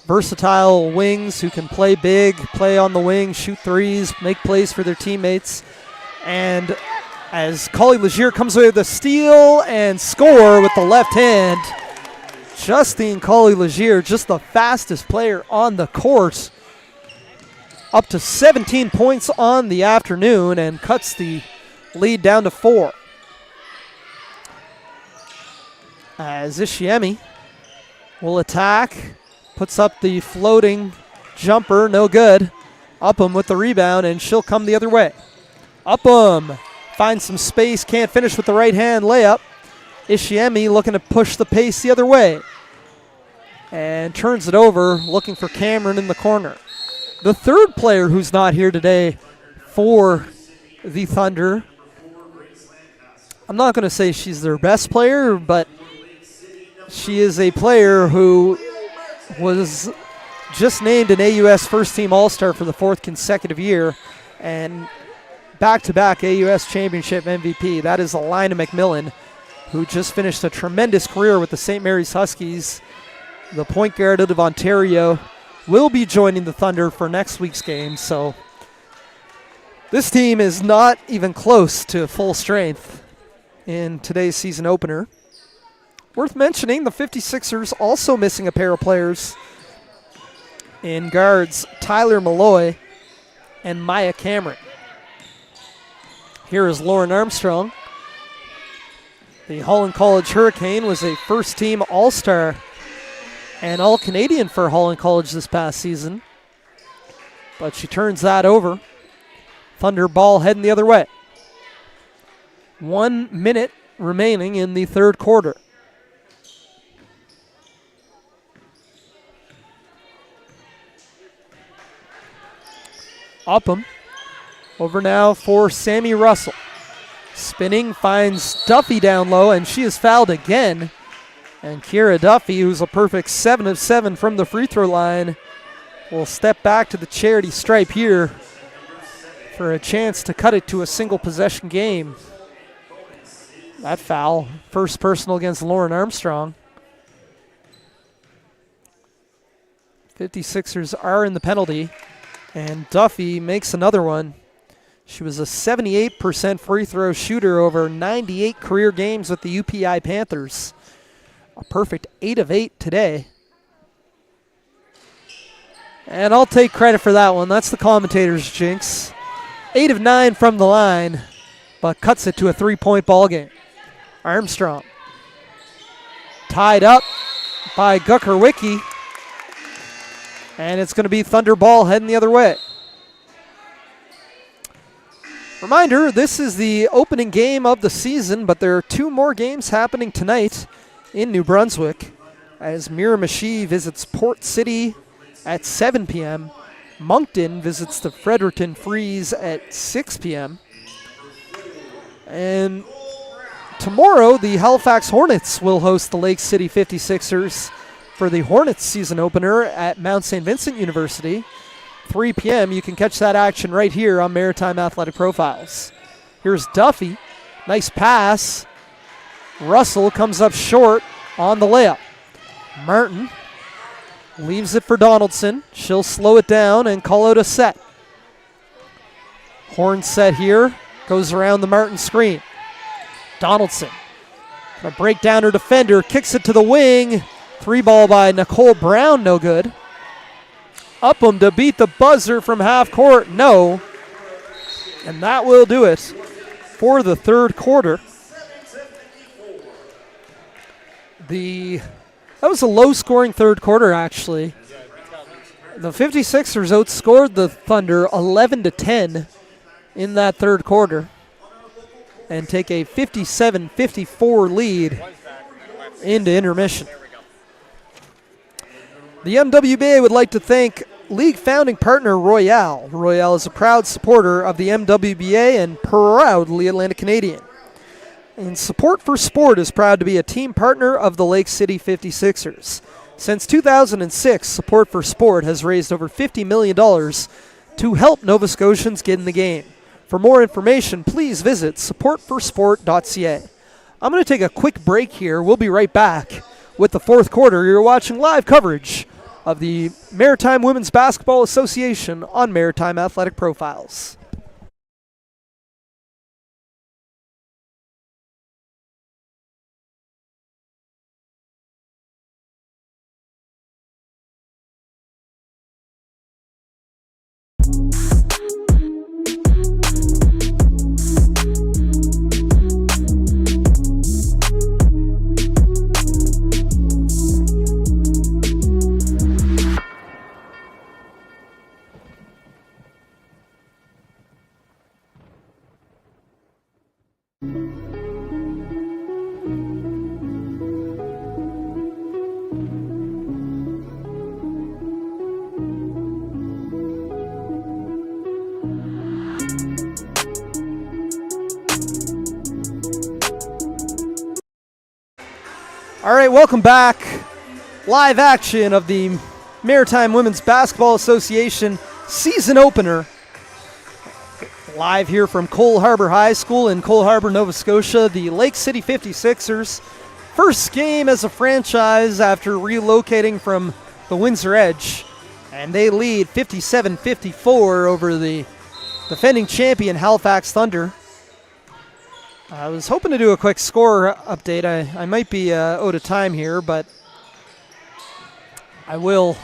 versatile wings who can play big, play on the wing, shoot threes, make plays for their teammates. And as Colie-Leir comes away with a steal and score with the left hand, Justine Colie-Leir, just the fastest player on the court, up to 17 points on the afternoon and cuts the lead down to 4. As Ishiemi will attack, puts up the floating jumper, no good. Upham with the rebound, and she'll come the other way. Upham finds some space, can't finish with the right hand layup. Ishiemi looking to push the pace the other way. And turns it over, looking for Cameron in the corner. The 3rd player who's not here today for the Thunder, I'm not going to say she's their best player, but she is a player who was just named an AUS first-team All-Star for the 4th consecutive year and back-to-back AUS Championship MVP. That is Alina McMillan, who just finished a tremendous career with the St. Mary's Huskies. The point guard out of Ontario will be joining the Thunder for next week's game. So this team is not even close to full strength in today's season opener. Worth mentioning, the 56ers also missing a pair of players in guards Tyler Malloy and Maya Cameron. Here is Lauren Armstrong. The Holland College Hurricane was a first-team All-Star and All-Canadian for Holland College this past season. but she turns that over. Thunder ball heading the other way. 1 minute remaining in the third quarter. Upham over now for Sammy Russell. Spinning, finds Duffy down low, and she is fouled again. And Kira Duffy, who's a perfect 7 of 7 from the free throw line, will step back to the charity stripe here for a chance to cut it to a single possession game. That foul, first personal against Lauren Armstrong. 56ers are in the penalty, and Duffy makes another one. She was a 78% free throw shooter over 98 career games with the UPI Panthers. A perfect 8 of 8 today. And I'll take credit for that one. That's the commentator's jinx. 8 of 9 from the line, but cuts it to a 3-point ball game. Armstrong tied up by Guckerwicki, and it's going to be Thunder ball heading the other way. Reminder, this is the opening game of the season, but there are 2 more games happening tonight in New Brunswick as Miramichi visits Port City at 7 p.m. Moncton visits the Fredericton Freeze at 6 p.m. And tomorrow, the Halifax Hornets will host the Lake City 56ers for the Hornets season opener at Mount St. Vincent University. 3 p.m. You can catch that action right here on Maritime Athletic Profiles. Here's Duffy. Nice pass. Russell comes up short on the layup. Martin leaves it for Donaldson. She'll slow it down and call out a set. Horn set here. Goes around the Martin screen. Donaldson gonna break down her defender. Kicks it to the wing. 3 ball by Nicole Brown. No good. Upham to beat the buzzer from half court. No. And that will do it for the third quarter. That was a low-scoring third quarter, actually. The 56ers outscored the Thunder 11-10 in that third quarter and take a 57-54 lead into intermission. The MWBA would like to thank league founding partner Royale. Royale is a proud supporter of the MWBA and proudly Atlantic Canadian. And Support for Sport is proud to be a team partner of the Lake City 56ers. Since 2006, Support for Sport has raised over $50 million to help Nova Scotians get in the game. For more information, please visit supportforsport.ca. I'm going to take a quick break here. We'll be right back with the fourth quarter. You're watching live coverage of the Maritime Women's Basketball Association on Maritime Athletic Profiles. All right, welcome back. Live action of the Maritime Women's Basketball Association season opener. Live here from Cole Harbour High School in Cole Harbour, Nova Scotia. The Lake City 56ers, first game as a franchise after relocating from the Windsor Edge. And they lead 57-54 over the defending champion Halifax Thunder. I was hoping to do a quick score update. I might be out of time here, but I will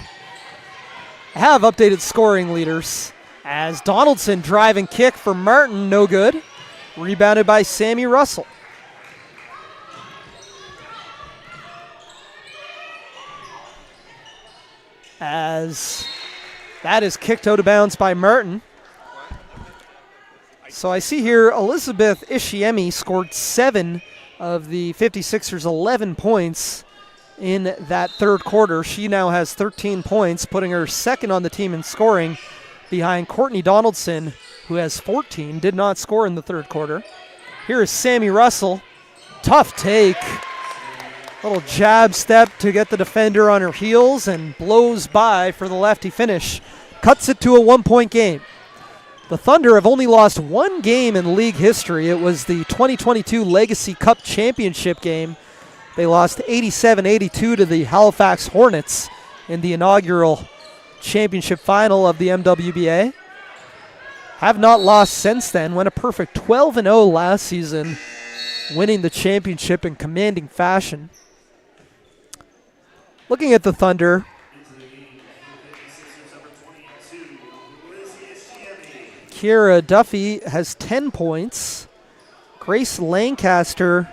have updated scoring leaders as Donaldson drive and kick for Martin, no good. Rebounded by Sammy Russell. As That is kicked out of bounds by Martin. So I see here Elizabeth Ishiemi scored 7 of the 56ers' 11 points in that third quarter. She now has 13 points, putting her second on the team in scoring behind Courtney Donaldson, who has 14, did not score in the third quarter. Here is Sammy Russell. Tough take. Little jab step to get the defender on her heels and blows by for the lefty finish. Cuts it to a 1-point game. The Thunder have only lost 1 game in league history. It was the 2022 Legacy Cup Championship game. They lost 87-82 to the Halifax Hornets in the inaugural championship final of the MWBA. Have not lost since then. Went a perfect 12-0 last season, winning the championship in commanding fashion. Looking at the Thunder, Kiera Duffy has 10 points. Grace Lancaster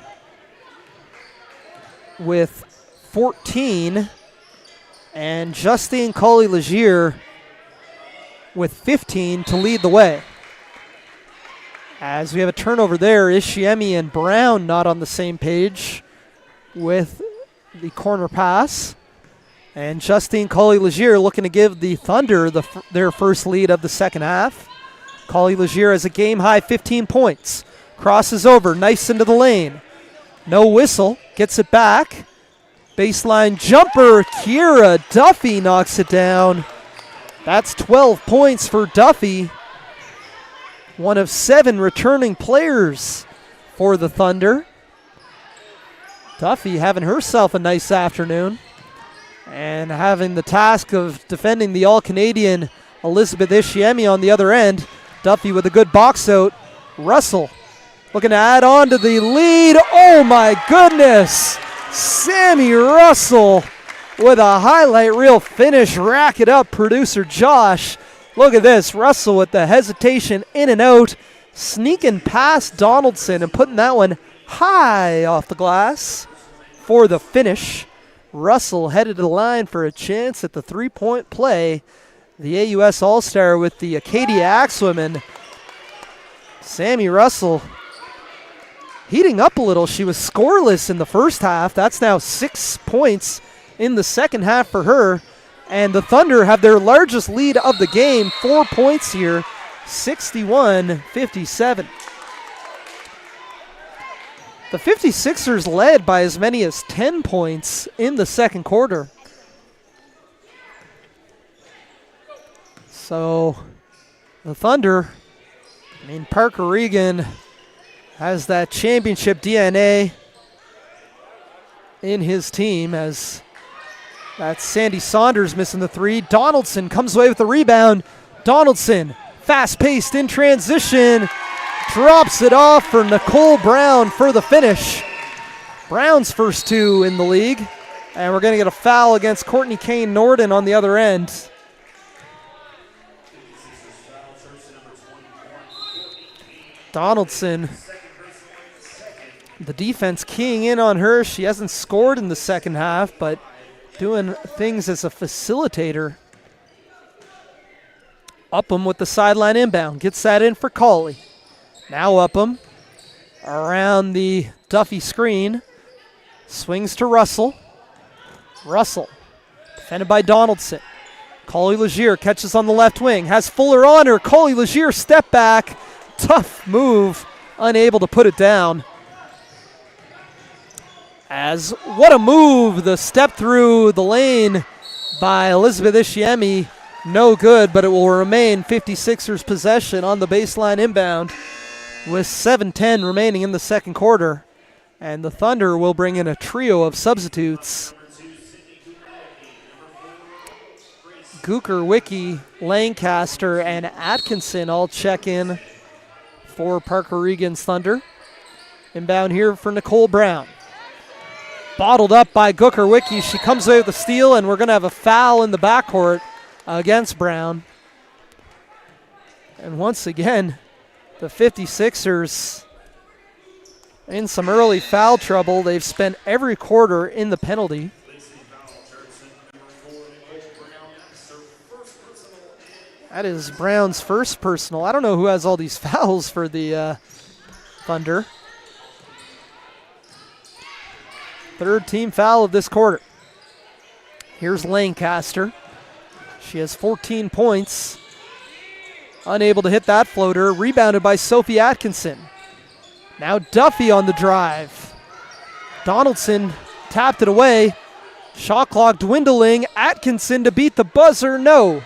with 14. And Justine Colie-Leir with 15 to lead the way. As we have a turnover there, Ishiemi and Brown not on the same page with the corner pass. And Justine Colie-Leir looking to give the Thunder their first lead of the second half. Colie-Leir has a game-high 15 points. Crosses over, nice into the lane. No whistle, gets it back. Baseline jumper, Kiera Duffy knocks it down. That's 12 points for Duffy. One of 7 returning players for the Thunder. Duffy having herself a nice afternoon and having the task of defending the All-Canadian Elizabeth Ishiemi on the other end. Duffy with a good box out. Russell looking to add on to the lead. Oh my goodness! Sammy Russell with a highlight reel finish. Rack it up, producer Josh. Look at this. Russell with the hesitation in and out. Sneaking past Donaldson and putting that one high off the glass for the finish. Russell headed to the line for a chance at the three-point play. The AUS All-Star with the Acadia Axewomen. Sammy Russell heating up a little. She was scoreless in the first half. That's now 6 points in the second half for her. And the Thunder have their largest lead of the game, 4 points here, 61-57. The 56ers led by as many as 10 points in the second quarter. So the Thunder, Parker Regan has that championship DNA in his team, as that's Sandy Saunders missing the three. Donaldson comes away with the rebound. Donaldson, fast-paced in transition, drops it off for Nicole Brown for the finish. Brown's first 2 in the league. And we're going to get a foul against Courtney Kane Norden on the other end. Donaldson, the defense keying in on her. She hasn't scored in the second half, but doing things as a facilitator. Upham with the sideline inbound. Gets that in for Colie. Now Upham around the Duffy screen. Swings to Russell. Russell defended by Donaldson. Colie-Leir catches on the left wing. Has Fuller on her. Colie-Leir step back. Tough move. Unable to put it down. As what a move. The step through the lane by Elizabeth Ishiemi. No good, but it will remain 56ers possession on the baseline inbound with 7:10 remaining in the second quarter. And the Thunder will bring in a trio of substitutes. Gooker, Wicki, Lancaster, and Atkinson all check in for Parker Regan's Thunder. Inbound here for Nicole Brown. Bottled up by Gooker Wicki. She comes away with the steal, and we're going to have a foul in the backcourt against Brown. And once again, the 56ers in some early foul trouble. They've spent every quarter in the penalty. That is Brown's first personal. I don't know who has all these fouls for the Thunder. Third team foul of this quarter. Here's Lancaster. She has 14 points. Unable to hit that floater. Rebounded by Sophie Atkinson. Now Duffy on the drive. Donaldson tapped it away. Shot clock dwindling. Atkinson to beat the buzzer. No.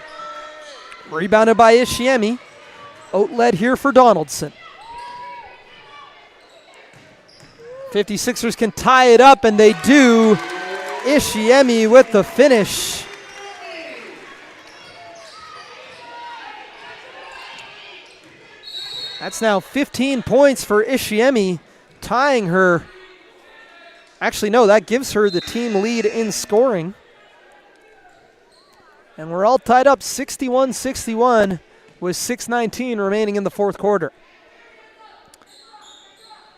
Rebounded by Ishiemi. Outlet here for Donaldson. 56ers can tie it up, and they do. Ishiemi with the finish. That's now 15 points for Ishiemi, tying her. Actually, no, that gives her the team lead in scoring. And we're all tied up 61-61 with 6:19 remaining in the fourth quarter.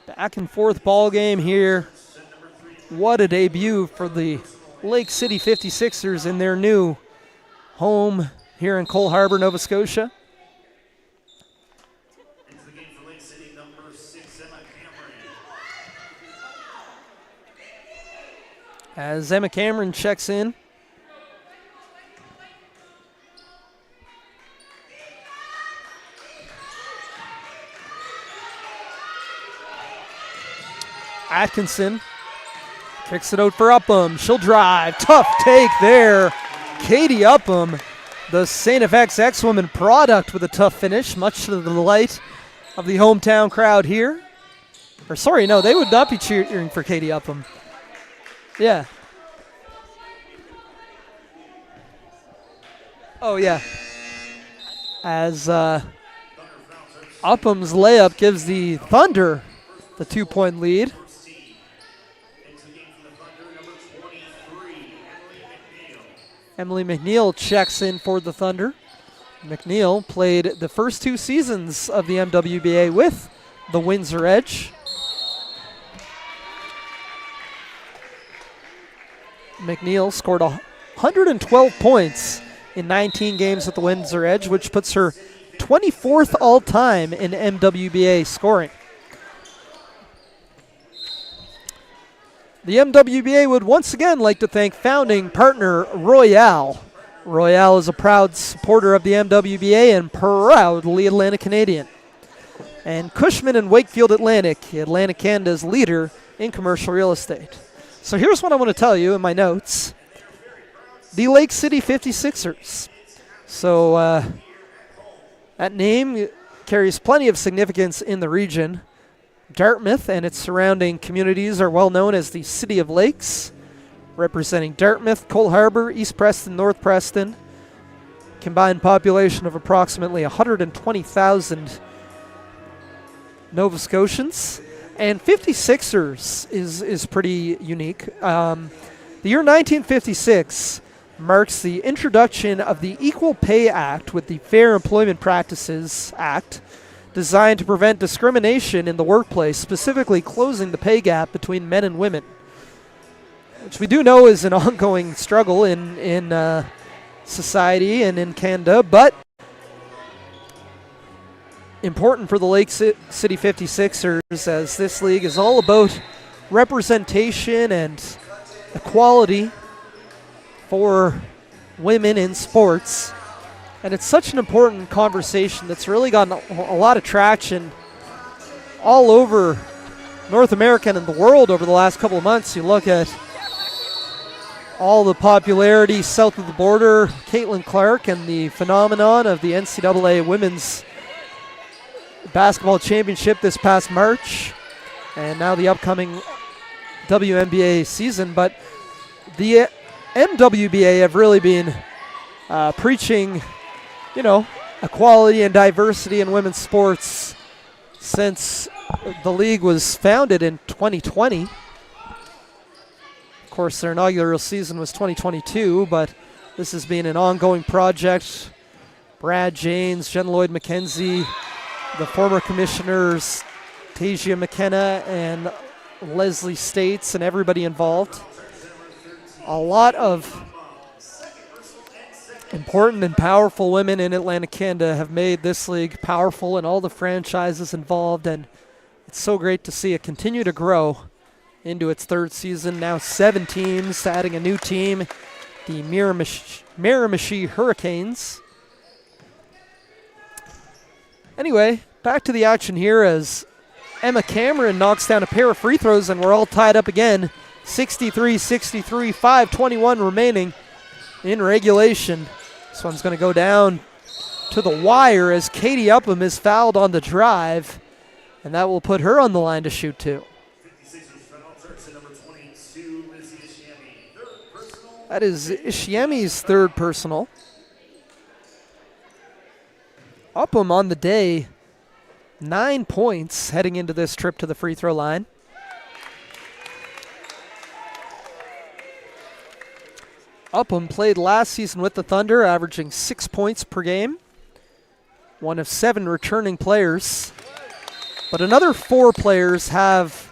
Back and forth ball game here. What a debut for the Lake City 56ers in their new home here in Cole Harbour, Nova Scotia. As Emma Cameron checks in. Atkinson kicks it out for Upham. She'll drive. Tough take there. Katie Upham, the St. FX X-Woman product, with a tough finish, much to the delight of the hometown crowd here. Or sorry, no, they would not be cheering for Katie Upham. Yeah. Oh, yeah. As Upham's layup gives the Thunder the 2-point lead. Emily McNeil checks in for the Thunder. McNeil played the first 2 seasons of the MWBA with the Windsor Edge. McNeil scored 112 points in 19 games at the Windsor Edge, which puts her 24th all-time in MWBA scoring. The MWBA would once again like to thank founding partner Royale. Royale is a proud supporter of the MWBA and proudly Atlantic Canadian. And Cushman and Wakefield Atlantic Canada's leader in commercial real estate. So here's what I want to tell you in my notes. The Lake City 56ers. So that name carries plenty of significance in the region. Dartmouth and its surrounding communities are well known as the City of Lakes, representing Dartmouth, Cole Harbour, East Preston, North Preston. Combined population of approximately 120,000 Nova Scotians. And 56ers is pretty unique. The year 1956 marks the introduction of the Equal Pay Act with the Fair Employment Practices Act, designed to prevent discrimination in the workplace, specifically closing the pay gap between men and women, which we do know is an ongoing struggle in society and in Canada, but important for the Lake City 56ers, as this league is all about representation and equality for women in sports. And it's such an important conversation that's really gotten a lot of traction all over North America and the world over the last couple of months. You look at all the popularity south of the border, Caitlin Clark, and the phenomenon of the NCAA Women's Basketball Championship this past March, and now the upcoming WNBA season. But the MWBA have really been preaching, equality and diversity in women's sports since the league was founded in 2020. Of course, their inaugural season was 2022, but this has been an ongoing project. Brad Janes, Jen Lloyd McKenzie, the former commissioners, Tasia McKenna and Leslie States, and everybody involved. A lot of Important and powerful women in Atlantic Canada have made this league powerful and all the franchises involved, and it's so great to see it continue to grow into its third season. Now 7 teams, adding a new team, the Miramichi Hurricanes. Anyway, back to the action here as Emma Cameron knocks down a pair of free throws, and we're all tied up again. 63-63, 5:21 remaining in regulation. This one's going to go down to the wire as Katie Upham is fouled on the drive, and that will put her on the line to shoot 2. That is Ishiemi's third personal. Upham on the day, 9 points heading into this trip to the free throw line. Upham played last season with the Thunder, averaging 6 points per game. One of 7 returning players. But another 4 players have...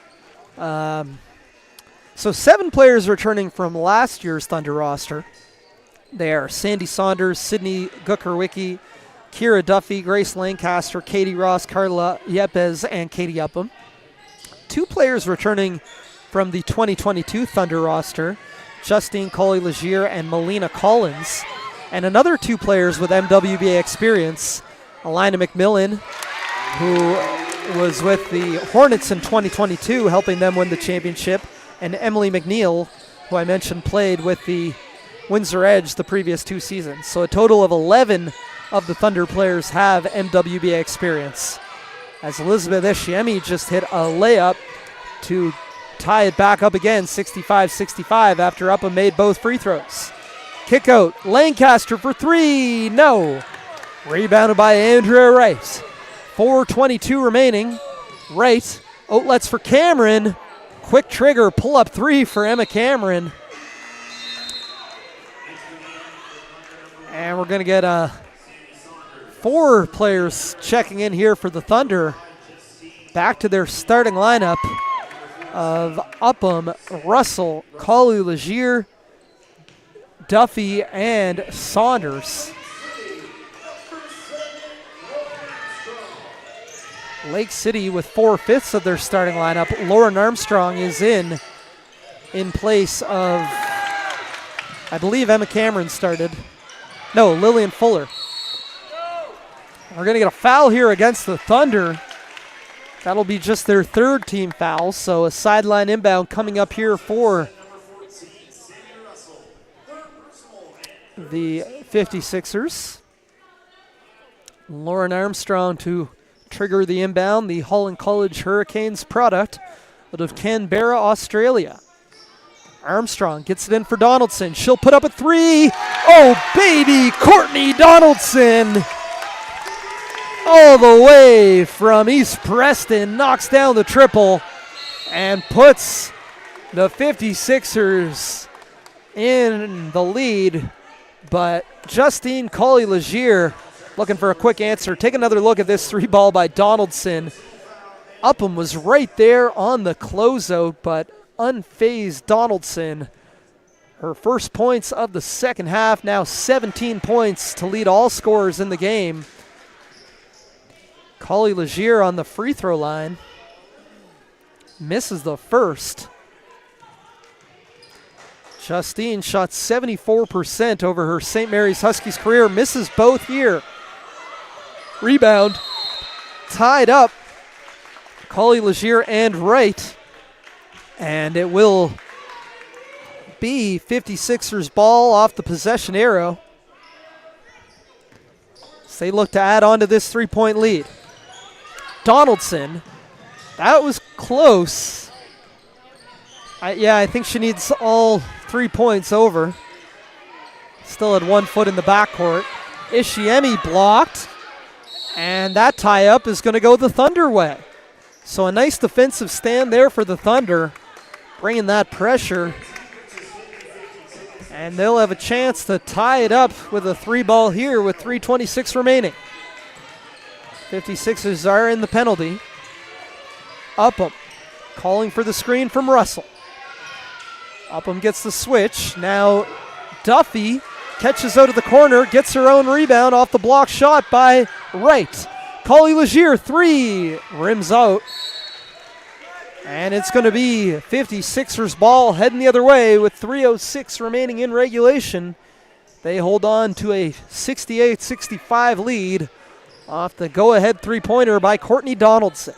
So 7 players returning from last year's Thunder roster. They are Sandy Saunders, Sydney Gukarwicki, Kira Duffy, Grace Lancaster, Katie Ross, Carla Yepes, and Katie Upham. 2 players returning from the 2022 Thunder roster, Justine Colie-Leir and Melina Collins. And another 2 players with MWBA experience, Alina McMillan, who was with the Hornets in 2022, helping them win the championship, and Emily McNeil, who I mentioned played with the Windsor Edge the previous 2 seasons. So a total of 11 of the Thunder players have MWBA experience. As Elizabeth Ishiemi just hit a layup to tie it back up again, 65-65, after Upham made both free throws. Kick out, Lancaster for 3, no. Rebounded by Andrea Wright. 4:22 remaining. Wright, outlets for Cameron. Quick trigger, pull up 3 for Emma Cameron. And we're going to get 4 players checking in here for the Thunder. Back to their starting lineup of Upham, Russell, Colie-Leir, Duffy, and Saunders. Lake City with 4/5 of their starting lineup. Lauren Armstrong is in place of, I believe Emma Cameron started. No, Lillian Fuller. We're going to get a foul here against the Thunder. That'll be just their 3rd team foul, so a sideline inbound coming up here for the 56ers. Lauren Armstrong to trigger the inbound, the Holland College Hurricanes product out of Canberra, Australia. Armstrong gets it in for Donaldson. She'll put up a 3. Oh, baby, Courtney Donaldson. All the way from East Preston, knocks down the triple and puts the 56ers in the lead. But Justine Colie-Leir looking for a quick answer. Take another look at this 3 ball by Donaldson. Upham was right there on the closeout, but unfazed Donaldson. Her first points of the second half, now 17 points to lead all scorers in the game. Colie-Leir on the free throw line. Misses the first. Justine shot 74% over her St. Mary's Huskies career. Misses both here. Rebound. Tied up. Colie-Leir and Wright. And it will be 56ers ball off the possession arrow. So they look to add on to this 3-point lead. Donaldson, that was close. I think she needs all 3 points over. Still had 1 foot in the backcourt. Ishiemi blocked, and that tie-up is going to go the Thunder way. So a nice defensive stand there for the Thunder, bringing that pressure. And they'll have a chance to tie it up with a 3 ball here with 3:26 remaining. 56ers are in the penalty. Upham calling for the screen from Russell. Upham gets the switch. Now Duffy catches out of the corner, gets her own rebound off the block shot by Wright. Colie-Leir, 3, rims out. And it's going to be 56ers ball heading the other way with 3:06 remaining in regulation. They hold on to a 68-65 lead off the go-ahead three-pointer by Courtney Donaldson.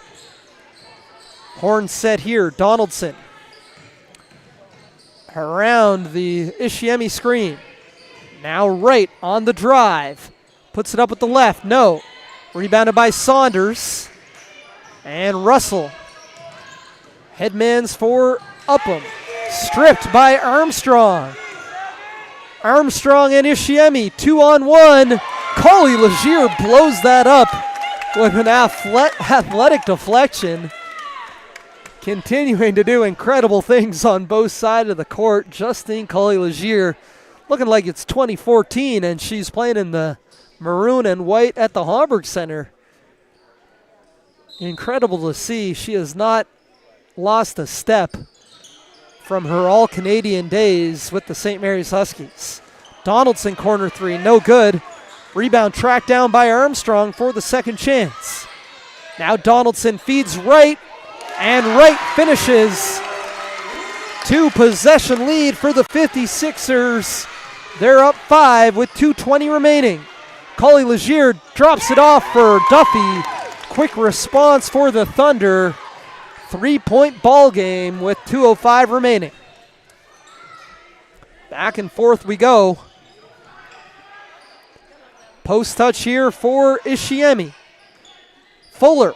Horn set here, Donaldson. Around the Ishiemi screen. Now Wright on the drive. Puts it up with the left, no. Rebounded by Saunders. And Russell. Headmans for Upham. Stripped by Armstrong. Armstrong and Ishiemi, 2-on-1. Colie-Leir blows that up with an athletic deflection. Continuing to do incredible things on both sides of the court. Justine Colie-Leir looking like it's 2014 and she's playing in the maroon and white at the Homburg Center. Incredible to see. She has not lost a step from her All-Canadian days with the St. Mary's Huskies. Donaldson corner 3, no good. Rebound tracked down by Armstrong for the second chance. Now Donaldson feeds Wright, and Wright finishes. 2-possession lead for the 56ers. They're up 5 with 2:20 remaining. Colie-Leir drops it off for Duffy. Quick response for the Thunder. 3-point ball game with 2:05 remaining. Back and forth we go. Post touch here for Ishiemi. Fuller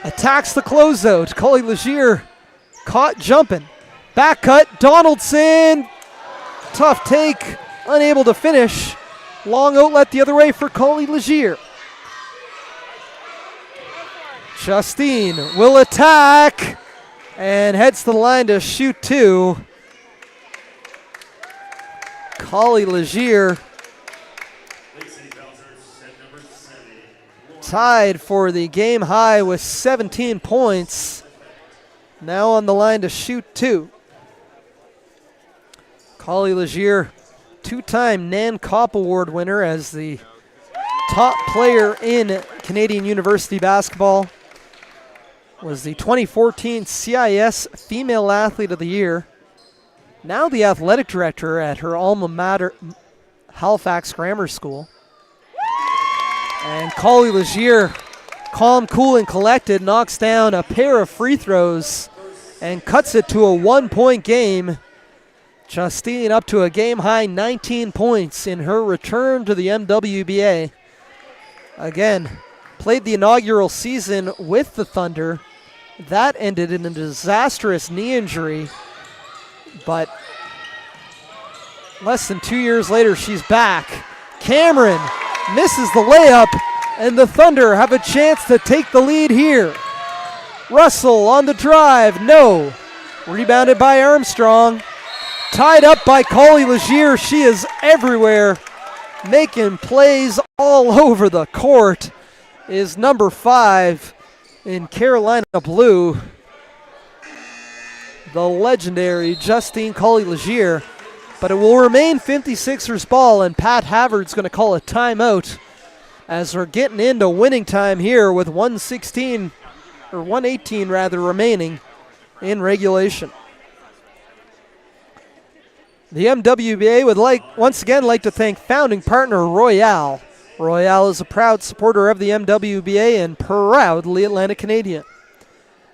attacks the closeout. Colie-Leir caught jumping. Back cut, Donaldson. Tough take, unable to finish. Long outlet the other way for Colie-Leir. Justine will attack and heads to the line to shoot 2. Colie-Leir tied for the game high with 17 points. Now on the line to shoot 2. Colie-Leir, 2-time Nan Kopp Award winner as the top player in Canadian University basketball. Was the 2014 CIS Female Athlete of the Year. Now the athletic director at her alma mater, Halifax Grammar School. And Colie-Leir, calm, cool, and collected, knocks down a pair of free throws and cuts it to a 1-point game. Justine up to a game-high 19 points in her return to the MWBA. Again, played the inaugural season with the Thunder. That ended in a disastrous knee injury, but less than 2 years later, she's back. Cameron misses the layup, and the Thunder have a chance to take the lead here. Russell on the drive, no. Rebounded by Armstrong. Tied up by Colie-Leir. She is everywhere, making plays all over the court, is number 5 in Carolina blue, the legendary Justine Colie-Leir. But it will remain 56ers ball, and Pat Havard's going to call a timeout as we're getting into winning time here with 118 remaining in regulation. The MWBA would once again like to thank founding partner Royale. Royale is a proud supporter of the MWBA and proudly Atlantic Canadian.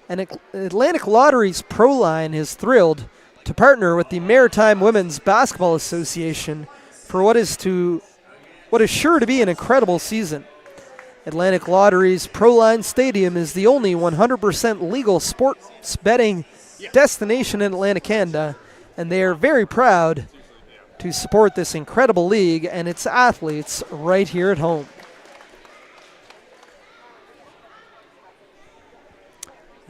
And Atlantic Lottery's Pro Line is thrilled to partner with the Maritime Women's Basketball Association for what is sure to be an incredible season. Atlantic Lottery's Pro Line Stadium is the only 100% legal sports betting destination in Atlantic Canada, and they are very proud to support this incredible league and its athletes right here at home.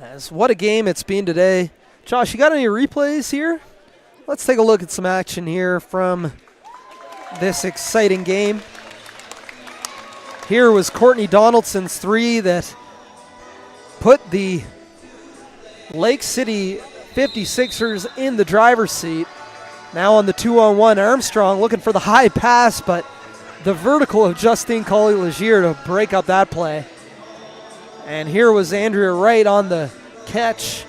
As what a game it's been today. Josh, you got any replays here? Let's take a look at some action here from this exciting game. Here was Courtney Donaldson's 3 that put the Lake City 56ers in the driver's seat. Now on the 2-on-1, Armstrong looking for the high pass, but the vertical of Justine Colie-Leir to break up that play. And here was Andrea Wright on the catch.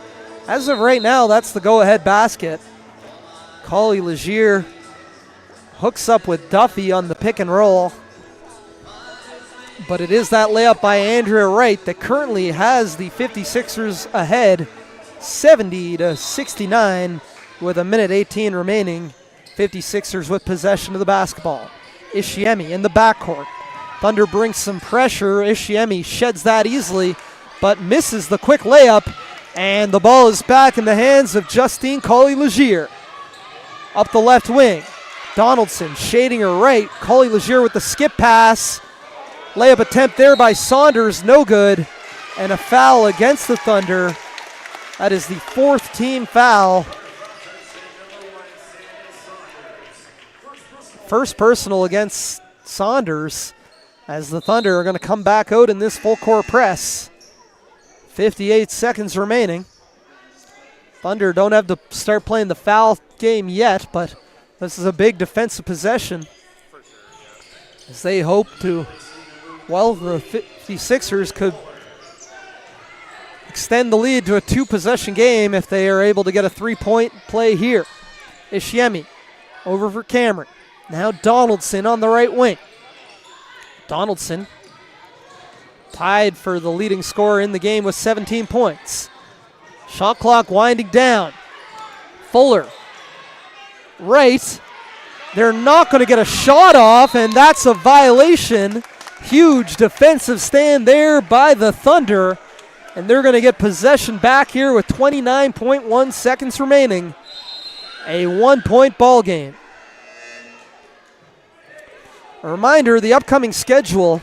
As of right now, that's the go-ahead basket. Colie-Leir hooks up with Duffy on the pick and roll. But it is that layup by Andrea Wright that currently has the 56ers ahead, 70-69, with 1:18 remaining. 56ers with possession of the basketball. Ishiemi in the backcourt. Thunder brings some pressure. Ishiemi sheds that easily, but misses the quick layup, and the ball is back in the hands of Justine Colie-Leir. Up the left wing, Donaldson shading her right. Colie-Leir with the skip pass. Layup attempt there by Saunders, no good. And a foul against the Thunder. That is the 4th team foul. First personal against Saunders, as the Thunder are going to come back out in this full court press. 58 seconds remaining. Thunder don't have to start playing the foul game yet, but this is a big defensive possession as they hope to, well, the 56ers could extend the lead to a 2-possession game if they are able to get a 3-point play here. Ishiemi over for Cameron. Now Donaldson on the right wing. Donaldson tied for the leading scorer in the game with 17 points. Shot clock winding down. Fuller. Right. They're not going to get a shot off, and that's a violation. Huge defensive stand there by the Thunder, and they're going to get possession back here with 29.1 seconds remaining. A 1-point ball game. A reminder, the upcoming schedule,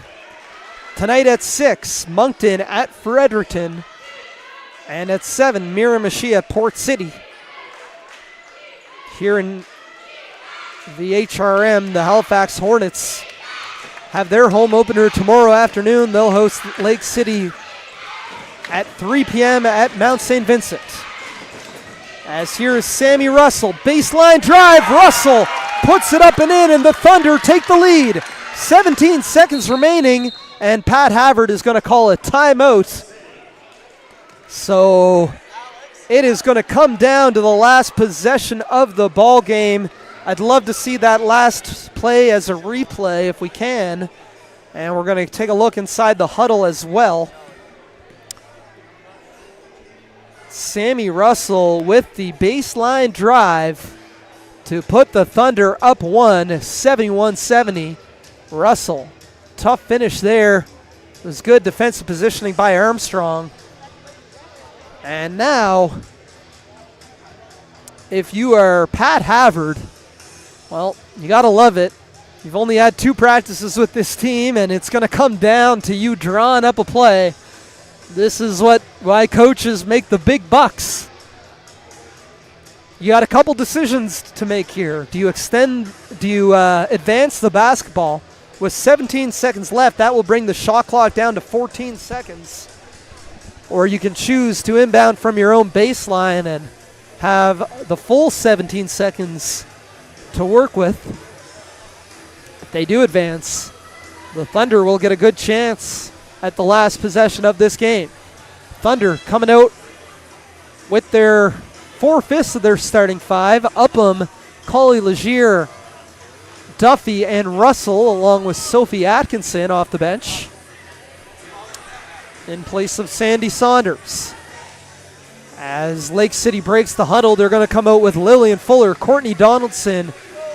tonight at 6, Moncton at Fredericton, and at 7, Miramichi at Port City. Here in the HRM, the Halifax Hornets have their home opener tomorrow afternoon. They'll host Lake City at 3 p.m. at Mount St. Vincent. As here is Sammy Russell, baseline drive, Russell puts it up and in, and the Thunder take the lead. 17 seconds remaining, and Pat Havard is going to call a timeout. So it is going to come down to the last possession of the ball game. I'd love to see that last play as a replay if we can. And we're going to take a look inside the huddle as well. Sammy Russell with the baseline drive to put the Thunder up 1, 71-70. Russell, tough finish there. It was good defensive positioning by Armstrong. And now, if you are Pat Havard, well, you got to love it. You've only had 2 practices with this team, and it's going to come down to you drawing up a play. This is why coaches make the big bucks. You got a couple decisions to make here. Do you advance the basketball? With 17 seconds left, that will bring the shot clock down to 14 seconds. Or you can choose to inbound from your own baseline and have the full 17 seconds to work with. If they do advance, the Thunder will get a good chance at the last possession of this game. Thunder coming out with their 4/5 of their starting 5. Upham, Colie-Leir, Duffy, and Russell, along with Sophie Atkinson off the bench in place of Sandy Saunders. As Lake City breaks the huddle, they're going to come out with Lillian Fuller, Courtney Donaldson,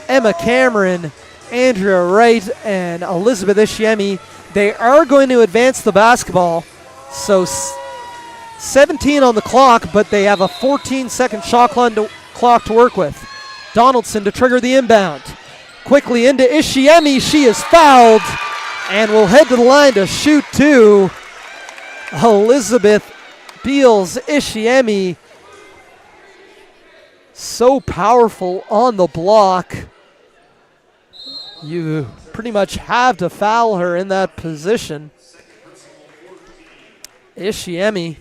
Emma Cameron, Andrea Wright, and Elizabeth Ishiemi. They are going to advance the basketball. So 17 on the clock, but they have a 14-second shot clock to work with. Donaldson to trigger the inbound. Quickly into Ishiemi. She is fouled and will head to the line to shoot 2. Elizabeth Beals Ishiemi, so powerful on the block. You pretty much have to foul her in that position. Ishiemi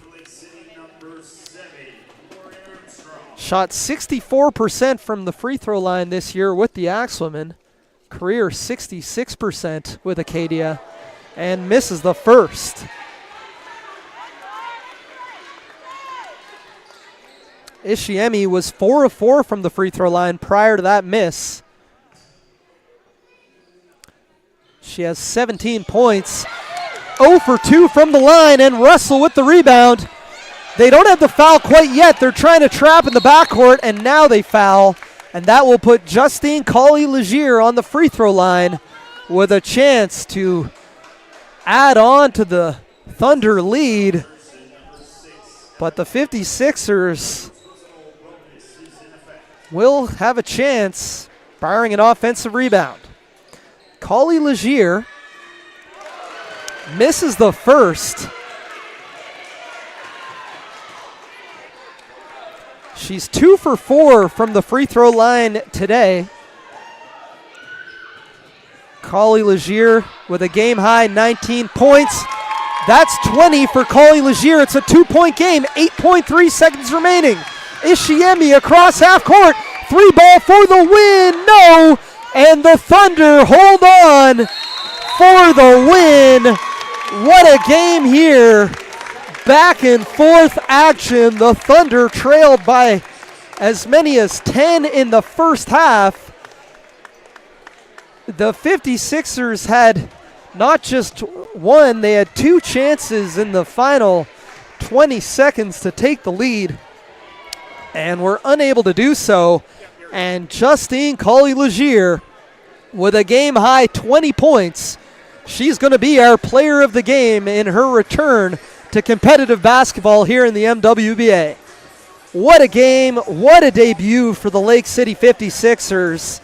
Shot 64% from the free throw line this year with the Axwomen. Career 66% with Acadia, and misses the first. Ishiemi was 4 of 4 from the free throw line prior to that miss. She has 17 points. 0 for 2 from the line, and Russell with the rebound. They don't have the foul quite yet. They're trying to trap in the backcourt, and now they foul. And that will put Justine Colie-Leir on the free throw line with a chance to add on to the Thunder lead. But the 56ers will have a chance, barring an offensive rebound. Colie-Leir misses the first. She's 2 for 4 from the free throw line today. Colie-Leir with a game-high 19 points. That's 20 for Colie-Leir. It's a 2-point game, 8.3 seconds remaining. Ishiemi across half court. 3-ball for the win. No! And the Thunder hold on for the win. What a game here. Back and forth action. The Thunder trailed by as many as 10 in the first half. The 56ers had not just one, they had 2 chances in the final 20 seconds to take the lead, and were unable to do so. And Justine Colie-Leir with a game-high 20 points. She's going to be our player of the game in her return to competitive basketball here in the MWBA. What a game, what a debut for the Lake City 56ers.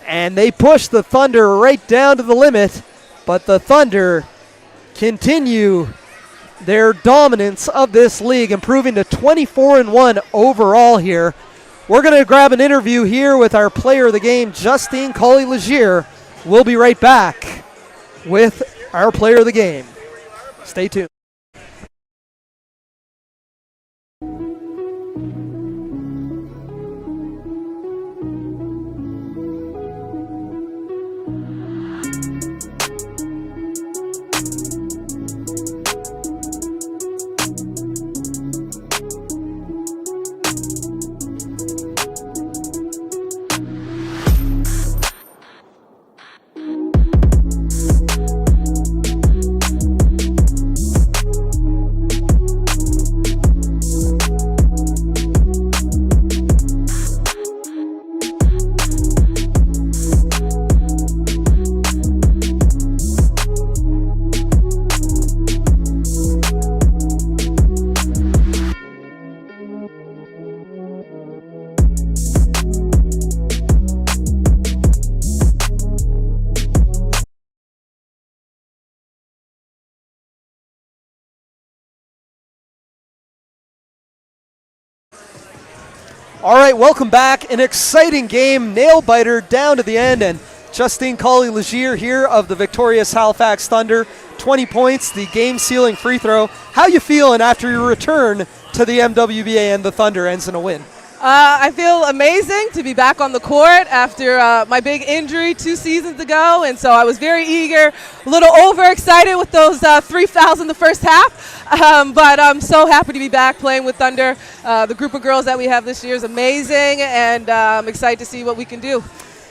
And they push the Thunder right down to the limit, but the Thunder continue their dominance of this league, improving to 24-1 overall here. We're going to grab an interview here with our player of the game, Justine Colie-Leir. We'll be right back with our player of the game. Stay tuned. All right, welcome back. An exciting game, nail-biter down to the end, and Justine Colie-Leir here of the victorious Halifax Thunder. 20 points, the game-sealing free throw. How you feeling after your return to the MWBA and the Thunder ends in a win? I feel amazing to be back on the court after my big injury 2 seasons ago, and so I was very eager, a little overexcited with those 3 fouls in the first half, but I'm so happy to be back playing with Thunder. The group of girls that we have this year is amazing, and I'm excited to see what we can do.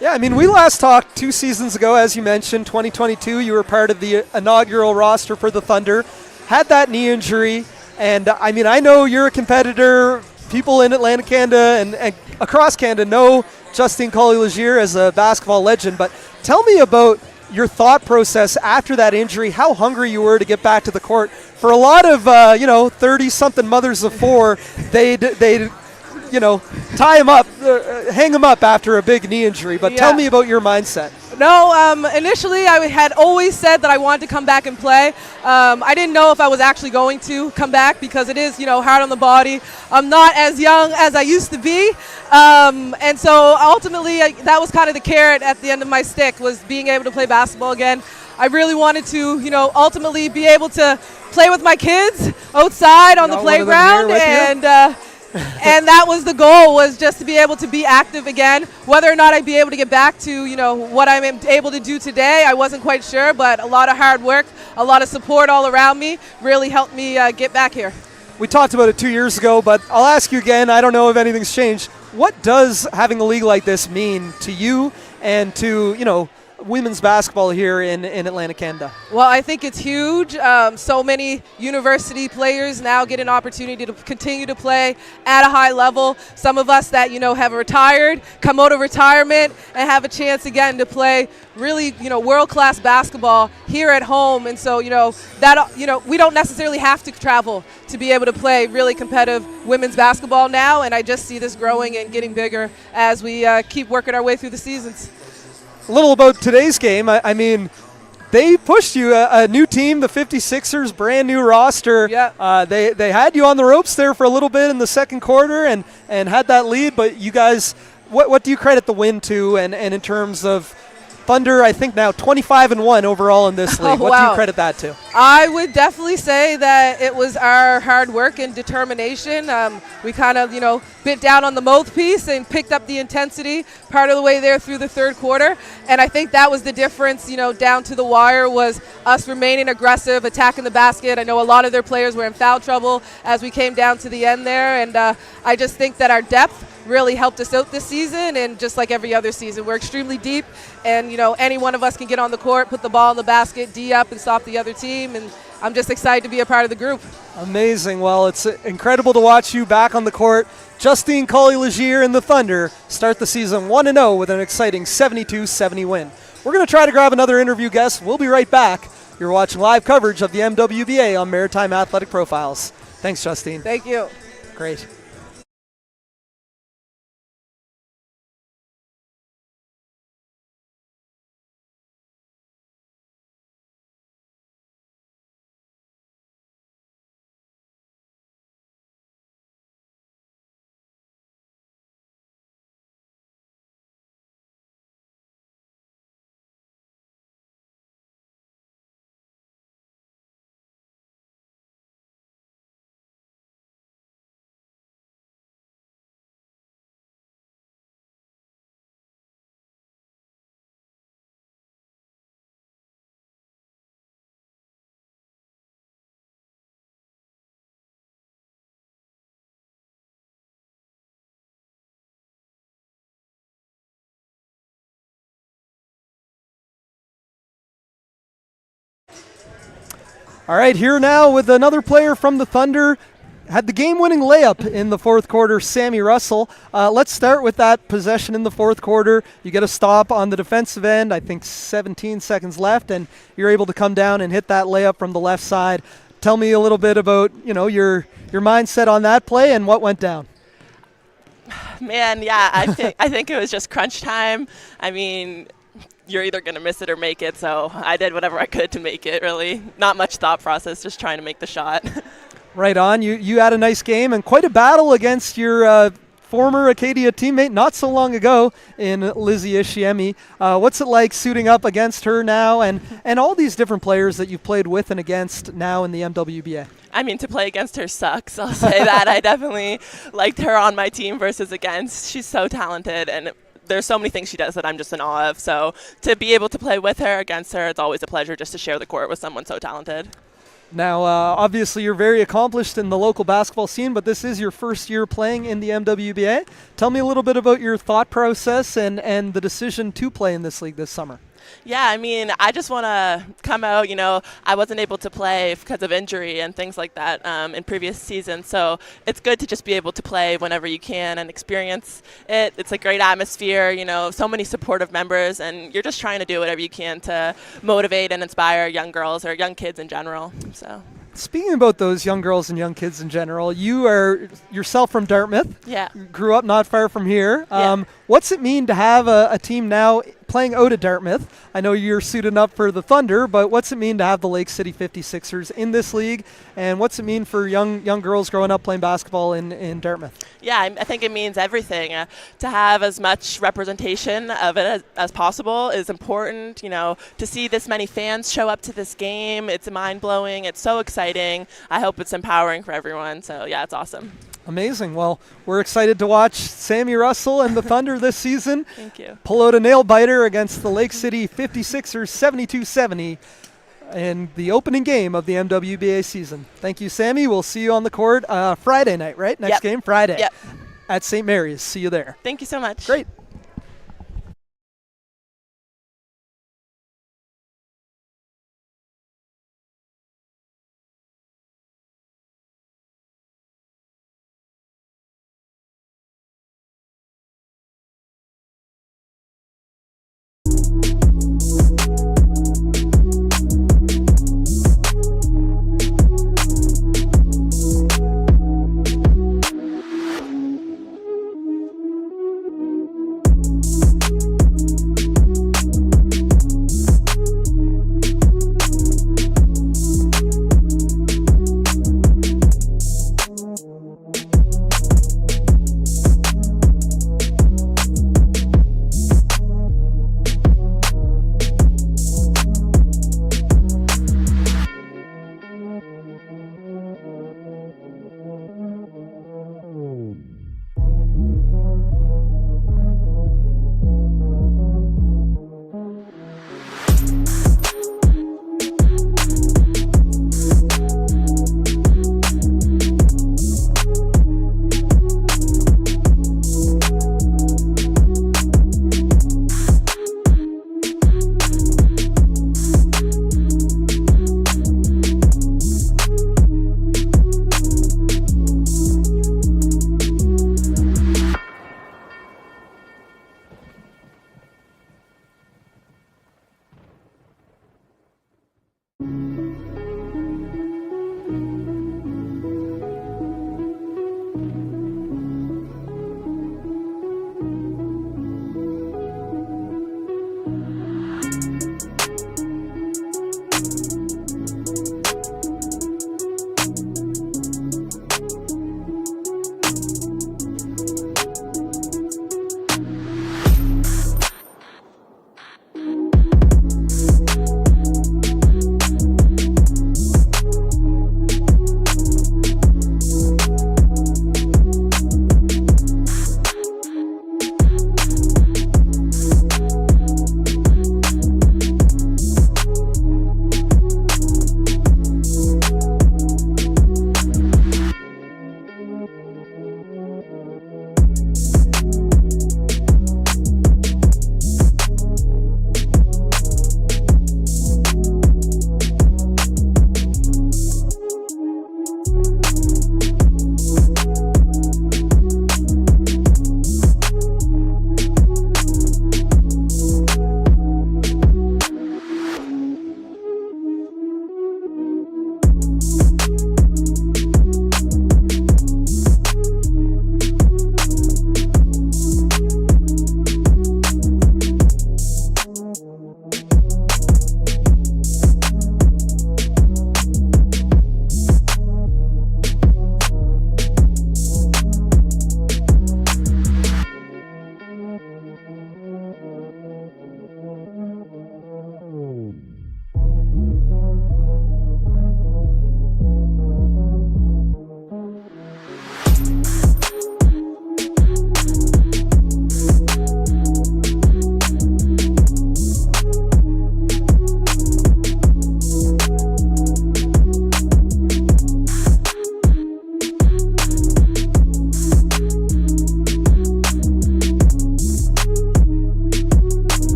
Yeah, I mean, we last talked 2 seasons ago, as you mentioned, 2022. You were part of the inaugural roster for the Thunder, had that knee injury, and I mean, I know you're a competitor. People in Atlantic Canada and across Canada know Justine Colie-Leir as a basketball legend, but tell me about your thought process after that injury, how hungry you were to get back to the court. For a lot of, 30-something mothers of 4, they'd tie him up, hang him up after a big knee injury, but tell me about your mindset. No, initially I had always said that I wanted to come back and play. I didn't know if I was actually going to come back because it is, hard on the body. I'm not as young as I used to be. And so ultimately that was kind of the carrot at the end of my stick, was being able to play basketball again. I really wanted to, ultimately be able to play with my kids outside on the playground and And that was the goal, was just to be able to be active again. Whether or not I'd be able to get back to, what I'm able to do today, I wasn't quite sure, but a lot of hard work, a lot of support all around me really helped me get back here. We talked about it 2 years ago, but I'll ask you again. I don't know if anything's changed. What does having a league like this mean to you and to, women's basketball here in Atlantic Canada? Well, I think it's huge. So many university players now get an opportunity to continue to play at a high level. Some of us that, have retired, come out of retirement and have a chance again to play really, world-class basketball here at home. And so, we don't necessarily have to travel to be able to play really competitive women's basketball now. And I just see this growing and getting bigger as we keep working our way through the seasons. A little about today's game. I mean, they pushed you, a new team, the 56ers, brand new roster. Yeah. They had you on the ropes there for a little bit in the second quarter and had that lead, but you guys, what do you credit the win to? And in terms of Thunder, I think now 25-1 overall in this league. Oh, what wow. do you credit that to? I would definitely say that it was our hard work and determination. We kind of, bit down on the mouthpiece and picked up the intensity part of the way there through the third quarter. And I think that was the difference, down to the wire, was us remaining aggressive, attacking the basket. I know a lot of their players were in foul trouble as we came down to the end there. And I just think that our depth really helped us out this season, and just like every other season, we're extremely deep, and any one of us can get on the court, put the ball in the basket, D up, and stop the other team, and I'm just excited to be a part of the group. Amazing. Well, it's incredible to watch you back on the court. Justine Colie-Leir and the Thunder start the season 1-0 with an exciting 72-70 win. We're going to try to grab another interview guest. We'll be right back. You're watching live coverage of the MWBA on Maritime Athletic Profiles. Thanks, Justine. Thank you. Great. All right, here now with another player from the Thunder. Had the game-winning layup in the fourth quarter, Sammy Russell. Let's start with that possession in the fourth quarter. You get a stop on the defensive end, I think 17 seconds left, and you're able to come down and hit that layup from the left side. Tell me a little bit about, your mindset on that play and what went down. Man, yeah, I think it was just crunch time. I mean, you're either going to miss it or make it, so I did whatever I could to make it, really. Not much thought process, just trying to make the shot. Right on. You had a nice game and quite a battle against your former Acadia teammate not so long ago in Lizzie Ishiemi. What's it like suiting up against her now and all these different players that you've played with and against now in the MWBA? I mean, to play against her sucks, I'll say that. I definitely liked her on my team versus against. She's so talented, and there's so many things she does that I'm just in awe of. So to be able to play with her, against her, it's always a pleasure just to share the court with someone so talented. Now, obviously, you're very accomplished in the local basketball scene, but this is your first year playing in the MWBA. Tell me a little bit about your thought process and the decision to play in this league this summer. Yeah, I mean, I just want to come out. I wasn't able to play because of injury and things like that in previous seasons. So it's good to just be able to play whenever you can and experience it. It's a great atmosphere, so many supportive members, and you're just trying to do whatever you can to motivate and inspire young girls or young kids in general. So. Speaking about those young girls and young kids in general, you are yourself from Dartmouth. Yeah. Grew up not far from here. Yeah. What's it mean to have a team now playing out of Dartmouth? I know you're suiting up for the Thunder, but what's it mean to have the Lake City 56ers in this league? And what's it mean for young girls growing up playing basketball in Dartmouth? Yeah, I think it means everything. To have as much representation of it as possible is important. To see this many fans show up to this game, it's mind-blowing. It's so exciting. I hope it's empowering for everyone. So, yeah, it's awesome. Amazing. Well, we're excited to watch Sammy Russell and the Thunder this season. Thank you. Pull out a nail-biter against the Lake City 56ers 72-70 in the opening game of the MWBA season. Thank you, Sammy. We'll see you on the court Friday night, right? Next game, Friday. Yep. At St. Mary's. See you there. Thank you so much. Great.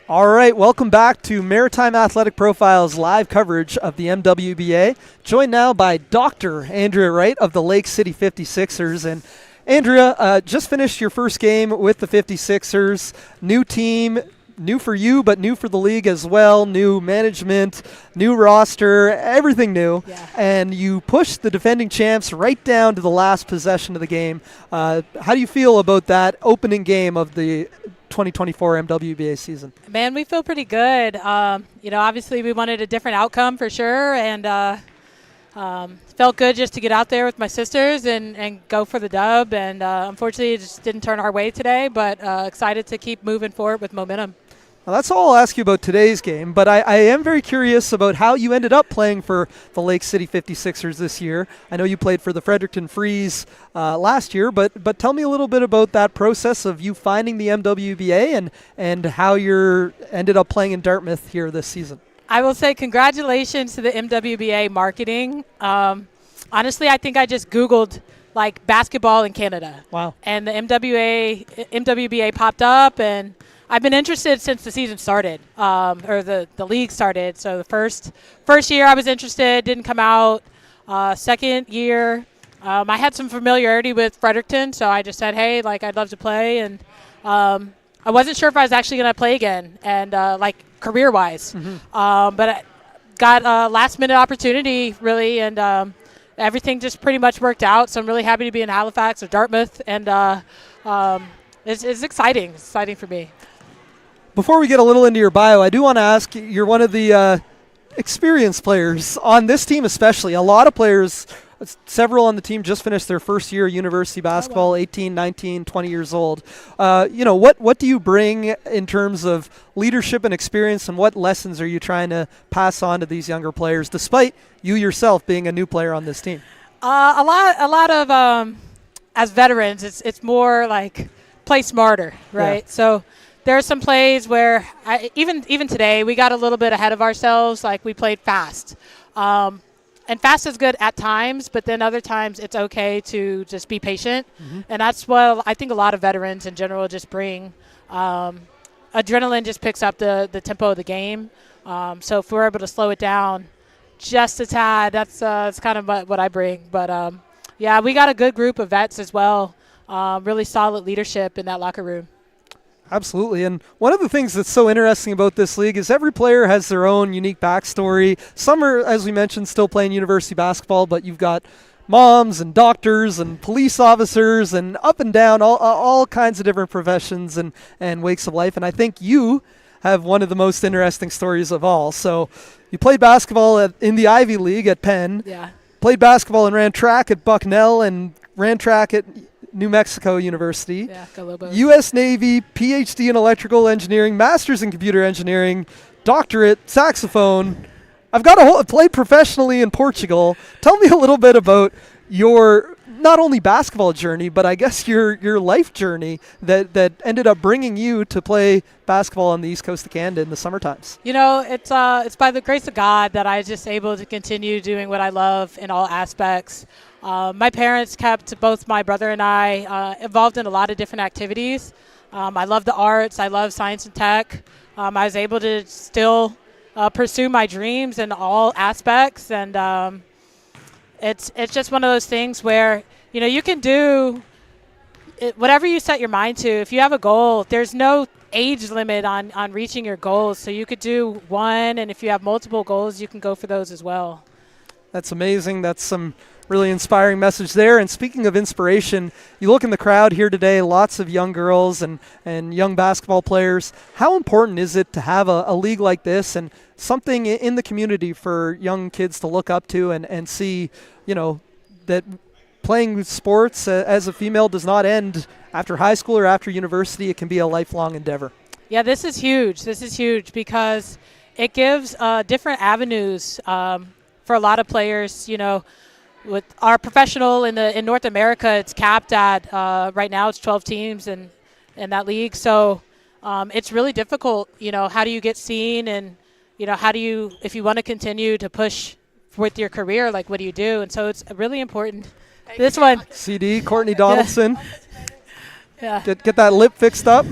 All right, welcome back to Maritime Athletic Profiles live coverage of the MWBA. Joined now by Dr. Andrea Wright of the Lake City 56ers. And Andrea, just finished your first game with the 56ers. New team, new for you, but new for the league as well. New management, new roster, everything new. Yeah. And you pushed the defending champs right down to the last possession of the game. How do you feel about that opening game of the 2024 MWBA season? Man, we feel pretty good. Obviously we wanted a different outcome for sure, and felt good just to get out there with my sisters and go for the dub. And unfortunately, it just didn't turn our way today, but excited to keep moving forward with momentum. Well, that's all I'll ask you about today's game, but I am very curious about how you ended up playing for the Lake City 56ers this year. I know you played for the Fredericton Freeze last year, but tell me a little bit about that process of you finding the MWBA and how you ended up playing in Dartmouth here this season. I will say congratulations to the MWBA marketing. Honestly, I think I just Googled like basketball in Canada. Wow. And the MWBA popped up, and I've been interested since the season started, or the league started. So the first year I was interested, didn't come out. Second year, I had some familiarity with Fredericton, so I just said, hey, like I'd love to play. And I wasn't sure if I was actually going to play again, and career-wise. Mm-hmm. But I got a last-minute opportunity, really, and everything just pretty much worked out. So I'm really happy to be in Halifax or Dartmouth, and it's exciting. It's exciting for me. Before we get a little into your bio, I do want to ask, you're one of the experienced players on this team especially. A lot of players, several on the team just finished their first year of university basketball, 18, 19, 20 years old. What do you bring in terms of leadership and experience, and what lessons are you trying to pass on to these younger players, despite you yourself being a new player on this team? A lot of as veterans, it's more like play smarter, right? Yeah. So there are some plays where even today we got a little bit ahead of ourselves. Like we played fast, and fast is good at times, but then other times it's okay to just be patient. Mm-hmm. And that's what I think a lot of veterans in general just bring. Adrenaline just picks up the tempo of the game. So if we're able to slow it down just a tad, that's kind of what I bring. But yeah, we got a good group of vets as well. Really solid leadership in that locker room. Absolutely. And one of the things that's so interesting about this league is every player has their own unique backstory. Some are, as we mentioned, still playing university basketball, but you've got moms and doctors and police officers and up and down, all kinds of different professions and wakes of life. And I think you have one of the most interesting stories of all. So you played basketball in the Ivy League at Penn. Yeah. Played basketball and ran track at Bucknell and ran track at New Mexico University. Yeah, go Lobos. U.S. Navy, PhD in electrical engineering, master's in computer engineering, doctorate, saxophone. I've got played professionally in Portugal. Tell me a little bit about your not only basketball journey, but I guess your life journey that ended up bringing you to play basketball on the East Coast of Canada in the summer times. It's by the grace of God that I was just able to continue doing what I love in all aspects. My parents kept both my brother and I involved in a lot of different activities. I love the arts. I love science and tech. I was able to still pursue my dreams in all aspects, and it's just one of those things where you can do whatever you set your mind to. If you have a goal, there's no age limit on reaching your goals. So you could do one, and if you have multiple goals, you can go for those as well. That's amazing. That's some really inspiring message there. And speaking of inspiration, you look in the crowd here today, lots of young girls and young basketball players. How important is it to have a league like this and something in the community for young kids to look up to and see, that playing sports as a female does not end after high school or after university? It can be a lifelong endeavor. Yeah, this is huge. This is huge because it gives different avenues for a lot of players. With our professional in North America, it's capped at right now it's 12 teams in that league. So it's really difficult. How do you get seen, and how do you, if you want to continue to push with your career, like what do you do? And so it's really important. This one, CD Courtney Donaldson. yeah. Get that lip fixed up.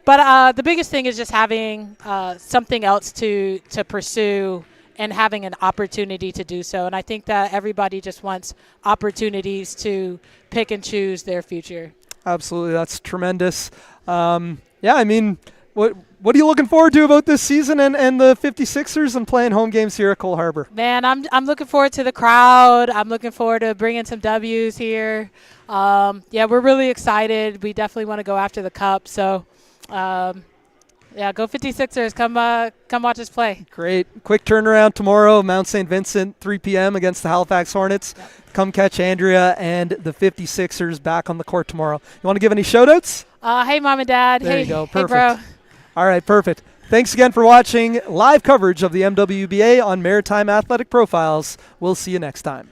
But the biggest thing is just having something else to pursue and having an opportunity to do so. And I think that everybody just wants opportunities to pick and choose their future. Absolutely. That's tremendous. I mean, what are you looking forward to about this season and the 56ers and playing home games here at Cole Harbour? Man, I'm looking forward to the crowd. I'm looking forward to bringing some W's here. We're really excited. We definitely want to go after the cup. So, go 56ers. Come watch us play. Great. Quick turnaround tomorrow, Mount St. Vincent, 3 p.m. against the Halifax Hornets. Yep. Come catch Andrea and the 56ers back on the court tomorrow. You want to give any shout-outs? Hey, Mom and Dad. There you go. Perfect. Hey, bro. All right, perfect. Thanks again for watching live coverage of the MWBA on Maritime Athletic Profiles. We'll see you next time.